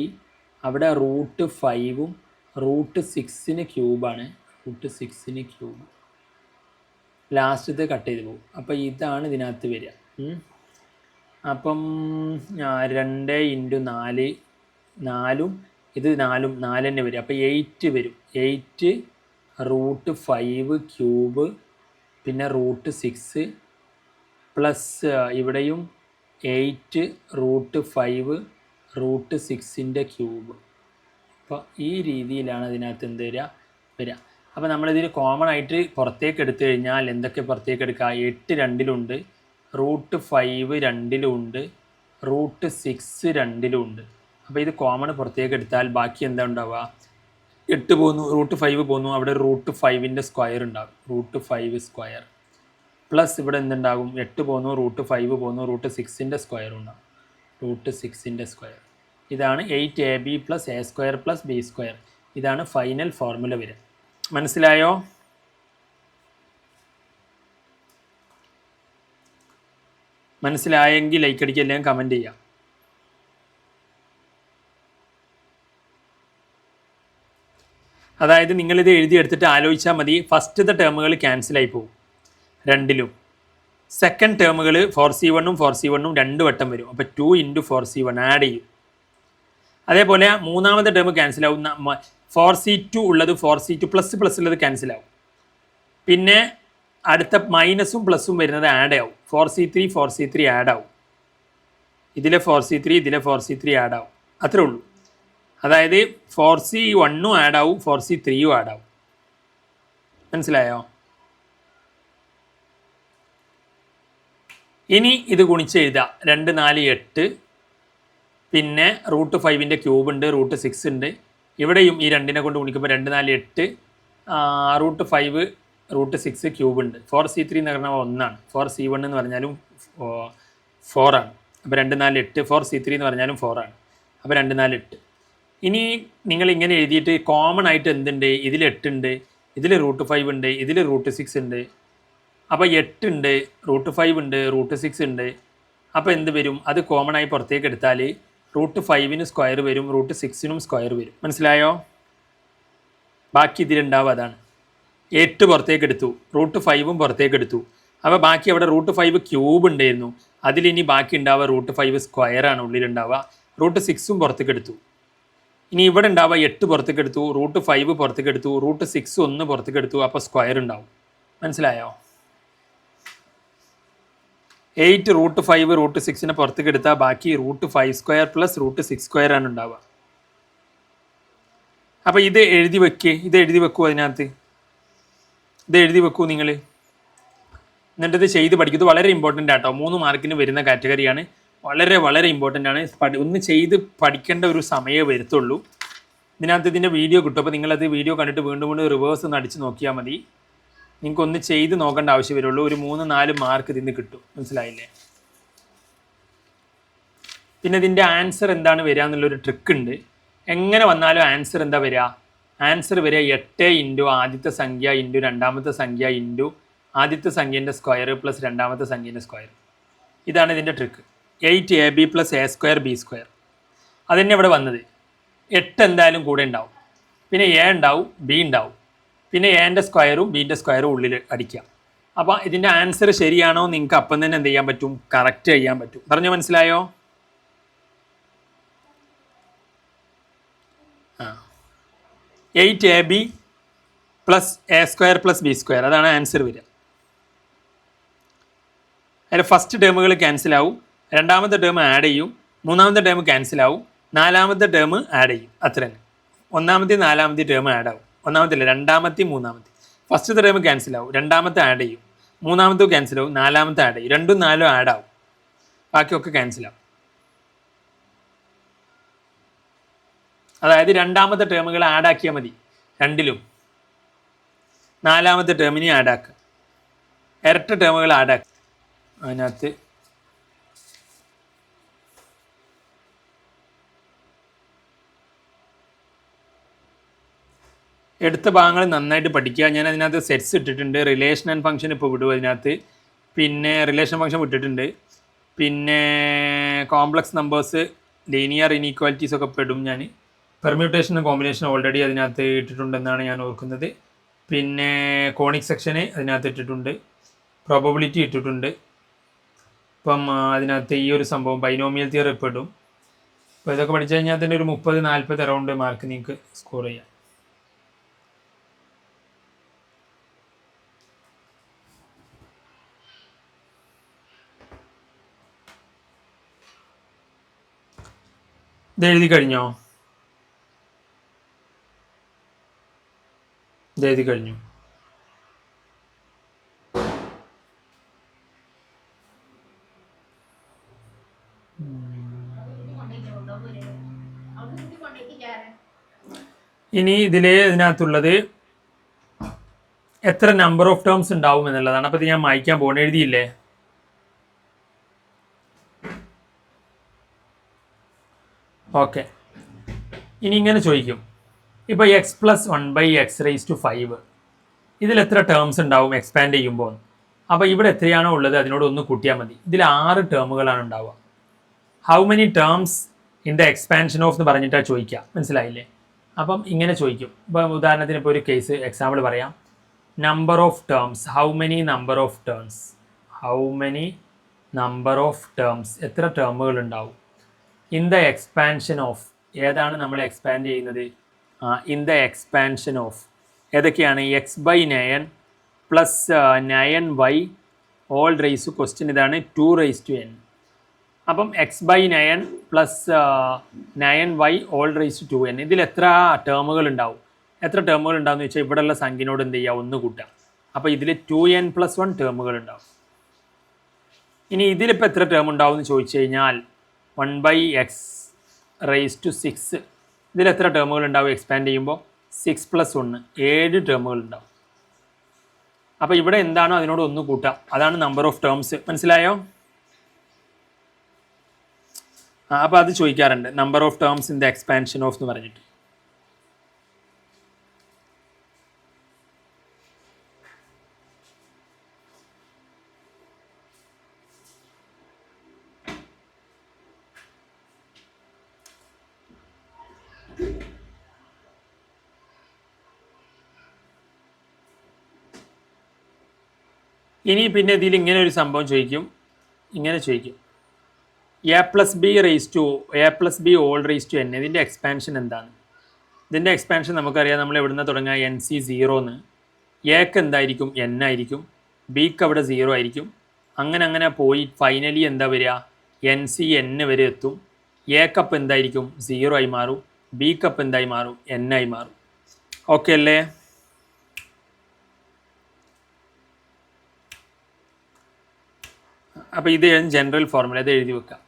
അവിടെ √5ഉം √6 ക്യൂബാണ്. √6 ക്യൂബ് ലാസ്റ്റത്തെ കട്ട് ചെയ്ത് പോകും. അപ്പോൾ ഇതാണ് ഇതിനകത്ത് വരിക. അപ്പം 2 × 4 4ഉം ഇത് 4ഉം 4 തന്നെ വരും. അപ്പോൾ 8 വരും. 8 √5 ക്യൂബ് പിന്നെ √6 പ്ലസ് ഇവിടെയും 8 √5 √6 ക്യൂബ്. അപ്പോൾ ഈ രീതിയിലാണ് അതിനകത്ത് എന്ത് വരിക. അപ്പോൾ നമ്മളിതിൽ കോമൺ ആയിട്ട് പുറത്തേക്ക് എടുത്തു കഴിഞ്ഞാൽ എന്തൊക്കെ പുറത്തേക്ക് എടുക്കുക? 8 2ലുണ്ട്, √5 2ലുണ്ട്, √6 2ലുണ്ട്. അപ്പോൾ ഇത് കോമൺ പുറത്തേക്ക് എടുത്താൽ ബാക്കി എന്താ ഉണ്ടാവുക? 8 പോകുന്നു, √5 പോകുന്നു. അവിടെ √5ൻ്റെ സ്ക്വയർ ഉണ്ടാകും. √5² പ്ലസ് ഇവിടെ എന്തുണ്ടാകും? 8 പോകുന്നു, √5 പോകുന്നു, √6ൻ്റെ സ്ക്വയർ ഉണ്ടാകും. √6ൻ്റെ സ്ക്വയർ. ഇതാണ് 8ab + a² + b². ഇതാണ് ഫൈനൽ ഫോർമുല വരിക. മനസ്സിലായോ? മനസ്സിലായെങ്കിൽ ലൈക്ക് അടിക്കുക, അല്ലെങ്കിൽ കമൻറ്റ് ചെയ്യുക. അതായത് നിങ്ങളിത് എഴുതിയെടുത്തിട്ട് ആലോചിച്ചാൽ മതി. ഫസ്റ്റത്തെ ടേമുകൾ ക്യാൻസലായി പോകും 2ലും. സെക്കൻഡ് ടേമുകൾ 4C1ഉം 4C1ഉം 2 വട്ടം വരും. അപ്പോൾ 2 × 4C1 ആഡ് ചെയ്യും. അതേപോലെ മൂന്നാമത്തെ ടേം ക്യാൻസലാവും. 4C2 ഉള്ളത് 4C2 പ്ലസ് ഉള്ളത് ക്യാൻസലാവും. പിന്നെ അടുത്ത മൈനസും പ്ലസും വരുന്നത് ആഡ് ആവും. 4C3 ആഡ് ആവും. ഇതിലെ 4C3 ഇതിലെ 4C3 ആഡ് ആവും. അത്രേ ഉള്ളൂ. അതായത് 4C1ഉം ആഡ് ആവും, 4C3യും ആഡ് ആവും. മനസ്സിലായോ? ഇനി ഇത് ഗുണിച്ച് എഴുതുക. 2 4 8. പിന്നെ √5ൻ്റെ ക്യൂബ് ഉണ്ട്, √6 ഉണ്ട്. ഇവിടെയും ഈ 2നെ കൊണ്ട് ഗുണിക്കുമ്പോൾ 2 4 8 √5 √6 ക്യൂബ് ഉണ്ട്. 4c3 എന്ന് പറഞ്ഞാൽ 1 ആണ്. 4c1 എന്ന് പറഞ്ഞാലും 4 ആണ്. അപ്പോൾ 2 4 8. 4c3 എന്ന് പറഞ്ഞാലും 4 ആണ്. അപ്പോൾ 2 4 8. ഇനി നിങ്ങൾ ഇങ്ങനെ എഴുതിയിട്ട് കോമൺ ആയിട്ട് എന്തുണ്ട്? ഇതിൽ 8 ഉണ്ട്, ഇതിൽ √5 ഉണ്ട്, ഇതിൽ √6 ഉണ്ട്. അപ്പോൾ 8 ഉണ്ട്, √5 ഉണ്ട്, √6 ഉണ്ട്. അപ്പോൾ എന്ത് വരും? അത് കോമൺ ആയി പുറത്തേക്ക് എടുത്താൽ √5 സ്ക്വയർ വരും, √6 സ്ക്വയർ വരും. മനസ്സിലായോ? ബാക്കി ഇതിലുണ്ടാവും അതാണ്. 8 പുറത്തേക്ക് എടുത്തു, √5 പുറത്തേക്ക് എടുത്തു. അപ്പോൾ ബാക്കി അവിടെ √5 ക്യൂബ് ഉണ്ടായിരുന്നു. അതിലിനി ബാക്കി ഉണ്ടാവുക √5 സ്ക്വയറാണ് ഉള്ളിലുണ്ടാവുക. √6 പുറത്തേക്ക് എടുത്തു. ഇനി ഇവിടെ ഉണ്ടാവുക 8 പുറത്തേക്ക് എടുത്തു, √5 പുറത്തേക്ക് എടുത്തു, √6 1 പുറത്തേക്ക് എടുത്തു. അപ്പോൾ സ്ക്വയർ ഉണ്ടാവും. മനസ്സിലായോ? 8 √5 √6 പുറത്തേക്ക് എടുത്താൽ ബാക്കി √5 സ്ക്വയർ പ്ലസ് √6 സ്ക്വയർ ആണ് ഉണ്ടാവുക. അപ്പോൾ ഇത് എഴുതി വെക്കേ, ഇത് എഴുതി വെക്കൂ. അതിനകത്ത് ഇത് എഴുതി വെക്കൂ നിങ്ങൾ. എന്നിട്ട് ഇത് ചെയ്ത് പഠിക്കും. ഇത് വളരെ ഇമ്പോർട്ടൻ്റ് ആട്ടോ. 3 മാർക്കിന് വരുന്ന കാറ്റഗറിയാണ്. വളരെ വളരെ ഇമ്പോർട്ടൻ്റ് ആണ്. ഒന്ന് ചെയ്ത് പഠിക്കേണ്ട ഒരു സമയമേ വരുത്തുള്ളൂ. ഇതിനകത്ത് ഇതിൻ്റെ വീഡിയോ കിട്ടും. അപ്പോൾ നിങ്ങളത് വീഡിയോ കണ്ടിട്ട് വീണ്ടും വീണ്ടും റിവേഴ്സ് ഒന്ന് അടിച്ച് നോക്കിയാൽ മതി. നിങ്ങൾക്കൊന്ന് ചെയ്ത് നോക്കേണ്ട ആവശ്യം വരുള്ളൂ. ഒരു 3-4 മാർക്ക് ഇതിന് കിട്ടും. മനസ്സിലായില്ലേ? പിന്നെ ഇതിൻ്റെ ആൻസർ എന്താണ് വരിക എന്നുള്ളൊരു ട്രിക്ക് ഉണ്ട്. എങ്ങനെ വന്നാലും ആൻസർ എന്താ വരിക? ആൻസർ വരിക 8 ഇൻറ്റു ആദ്യത്തെ സംഖ്യ ഇൻറ്റു രണ്ടാമത്തെ സംഖ്യ ഇൻറ്റു ആദ്യത്തെ സംഖ്യേൻ്റെ സ്ക്വയർ പ്ലസ് രണ്ടാമത്തെ സംഖ്യേൻ്റെ സ്ക്വയർ. ഇതാണ് ഇതിൻ്റെ ട്രിക്ക്. 8ab + a²b². അതന്നെ ഇവിടെ വന്നത്. 8 എന്തായാലും കൂടെ ഉണ്ടാവും, പിന്നെ a ഉണ്ടാവും, b ഉണ്ടാവും, പിന്നെ എൻ്റെ സ്ക്വയറും ബീൻ്റെ സ്ക്വയറും ഉള്ളിൽ അടിക്കാം. അപ്പോൾ ഇതിൻ്റെ ആൻസർ ശരിയാണോ നിങ്ങൾക്ക് അപ്പം തന്നെ എന്ത് ചെയ്യാൻ പറ്റും? കറക്റ്റ് ചെയ്യാൻ പറ്റും. പറഞ്ഞോ? മനസ്സിലായോ? 8ab + a² + b². അതാണ് ആൻസർ വരിക. അതിൽ ഫസ്റ്റ് ടേമുകൾ ക്യാൻസൽ ആവും, രണ്ടാമത്തെ ടേം ആഡ് ചെയ്യും, മൂന്നാമത്തെ ടേം ക്യാൻസൽ ആവും, നാലാമത്തെ ടേം ആഡ് ചെയ്യും. അത്ര തന്നെ. ഒന്നാമത്തെ നാലാമത്തെ ടേം ആഡ് ആവും. ഒന്നാമത്തെ അല്ല, രണ്ടാമത്തെ മൂന്നാമത്തെ. ഫസ്റ്റത്തെ ടേം ക്യാൻസൽ ആവും, രണ്ടാമത്തെ ആഡ് ചെയ്യും, മൂന്നാമത്തെ ക്യാൻസൽ ആവും, നാലാമത്തെ ആഡ് ചെയ്യും. 2ഉം 4ഉം ആഡ് ആവും, ബാക്കിയൊക്കെ ക്യാൻസൽ ആവും. അതായത് രണ്ടാമത്തെ ടേമുകൾ ആഡ് ആക്കിയാൽ മതി. രണ്ടിലും നാലാമത്തെ ടേമിനെ ആഡ് ആക്കുക. ഇരട്ട ടേമുകൾ ആഡ് ആക്കുക. അതിനകത്ത് എടുത്ത ഭാഗങ്ങൾ നന്നായിട്ട് പഠിക്കുക. ഞാൻ അതിനകത്ത് സെറ്റ്സ് ഇട്ടിട്ടുണ്ട്. റിലേഷൻ ആൻഡ് ഫംഗ്ഷൻ ഇപ്പോൾ വിടും അതിനകത്ത്. പിന്നെ റിലേഷൻ ഫംഗ്ഷൻ വിട്ടിട്ടുണ്ട്. പിന്നെ കോംപ്ലക്സ് നമ്പേഴ്സ്, ലീനിയർ ഇനീക്വാലിറ്റീസ് ഒക്കെ പെടും. ഞാൻ പെർമ്യൂട്ടേഷനും കോമ്പിനേഷനും ഓൾറെഡി അതിനകത്ത് ഇട്ടിട്ടുണ്ടെന്നാണ് ഞാൻ ഓർക്കുന്നത്. പിന്നെ കോണിക് സെക്ഷന് അതിനകത്ത് ഇട്ടിട്ടുണ്ട്, പ്രോബബിലിറ്റി ഇട്ടിട്ടുണ്ട്. ഇപ്പം അതിനകത്ത് ഈ ഒരു സംഭവം ബൈനോമിയൽ തിയറി പെടും. അപ്പോൾ ഇതൊക്കെ പഠിച്ചു കഴിഞ്ഞാൽ തന്നെ ഒരു 30-40 അറൗണ്ട് മാർക്ക് നിങ്ങൾക്ക് സ്കോർ ചെയ്യാം. ഇത് എഴുതി കഴിഞ്ഞോ? ഇത് എഴുതി കഴിഞ്ഞു. ഇനി ഇതിനകത്തുള്ളത് എത്ര നമ്പർ ഓഫ് ടേംസ് ഉണ്ടാവും എന്നുള്ളതാണ്. അപ്പോൾ ഇത് ഞാൻ മായ്ക്കാൻ പോകണം. എഴുതിയില്ലേ? ഓക്കെ. ഇനി ഇങ്ങനെ ചോദിക്കും, ഇപ്പോൾ x + 1/x⁵5 ഇതിൽ എത്ര ടേംസ് ഉണ്ടാവും എക്സ്പാൻഡ് ചെയ്യുമ്പോൾ? അപ്പോൾ ഇവിടെ എത്രയാണോ ഉള്ളത് അതിനോട് ഒന്ന് കൂട്ടിയാൽ മതി. ഇതിൽ 6 ടേമുകളാണ് ഉണ്ടാവുക. How many terms in the expansion of എന്ന് പറഞ്ഞിട്ടാണ് ചോദിക്കുക. മനസ്സിലായില്ലേ? അപ്പം ഇങ്ങനെ ചോദിക്കും. ഇപ്പോൾ ഉദാഹരണത്തിന് ഇപ്പോൾ ഒരു കേസ് എക്സാമ്പിൾ പറയാം. Number of terms, how many number of terms, how many number of terms, എത്ര ടേമുകൾ ഉണ്ടാവും ഇൻ ദ എക്സ്പാൻഷൻ ഓഫ്. ഏതാണ് നമ്മൾ എക്സ്പാൻഡ് ചെയ്യുന്നത്? ഇൻ ദ എക്സ്പാൻഷൻ ഓഫ് ഏതൊക്കെയാണ്? x/9 + 9y whole raise question ഇതാണ് 2n. അപ്പം x/9 + 9y whole raise 2n ഇതിൽ എത്ര ടേമുകൾ ഉണ്ടാവും? എത്ര ടേമുകൾ ഉണ്ടാവുമെന്ന് വെച്ചാൽ ഇവിടെയുള്ള സംഖ്യനോട് എന്ത് ചെയ്യുക? ഒന്ന് കൂട്ടാം. അപ്പോൾ ഇതിൽ 2n + 1 ടേമുകൾ ഉണ്ടാവും. ഇനി ഇതിലിപ്പോൾ എത്ര ടേം ഉണ്ടാവും എന്ന് ചോദിച്ചു കഴിഞ്ഞാൽ 1/x⁶. ഇതിൽ എത്ര ടേമുകൾ ഉണ്ടാവും എക്സ്പാൻഡ് ചെയ്യുമ്പോൾ? 6 + 1 7 ടേമുകൾ ഉണ്ടാവും. അപ്പോൾ ഇവിടെ എന്താണോ അതിനോട് ഒന്ന് കൂട്ടാം, അതാണ് നമ്പർ ഓഫ് ടേംസ്. മനസ്സിലായോ? അപ്പോൾ അത് ചോദിക്കാറുണ്ട്, number of terms in the expansion of എന്ന് പറഞ്ഞിട്ട്. ഇനി പിന്നെ ഇതിൽ ഇങ്ങനെ ഒരു സംഭവം ചോദിക്കും, ഇങ്ങനെ ചോദിക്കും a+b ഇതിൻ്റെ എക്സ്പാൻഷൻ എന്താണ്? ഇതിൻ്റെ എക്സ്പാൻഷൻ നമുക്കറിയാം, നമ്മൾ എവിടുന്ന് തുടങ്ങുക, NC 0 എന്ന്. എക്ക് എന്തായിരിക്കും? n ആയിരിക്കും. ബിക്ക് അവിടെ 0 ആയിരിക്കും. അങ്ങനെ പോയി ഫൈനലി എന്താ വരിക? NC n വരെ എത്തും. എ കപ്പ് എന്തായിരിക്കും? 0 ആയി മാറും. ബി കപ്പ് എന്തായി മാറും? n ആയി മാറും. ഓക്കെ അല്ലേ? അപ്പോൾ ഇത് ജനറൽ ഫോർമുല, ഇത് എഴുതി വെക്കാം.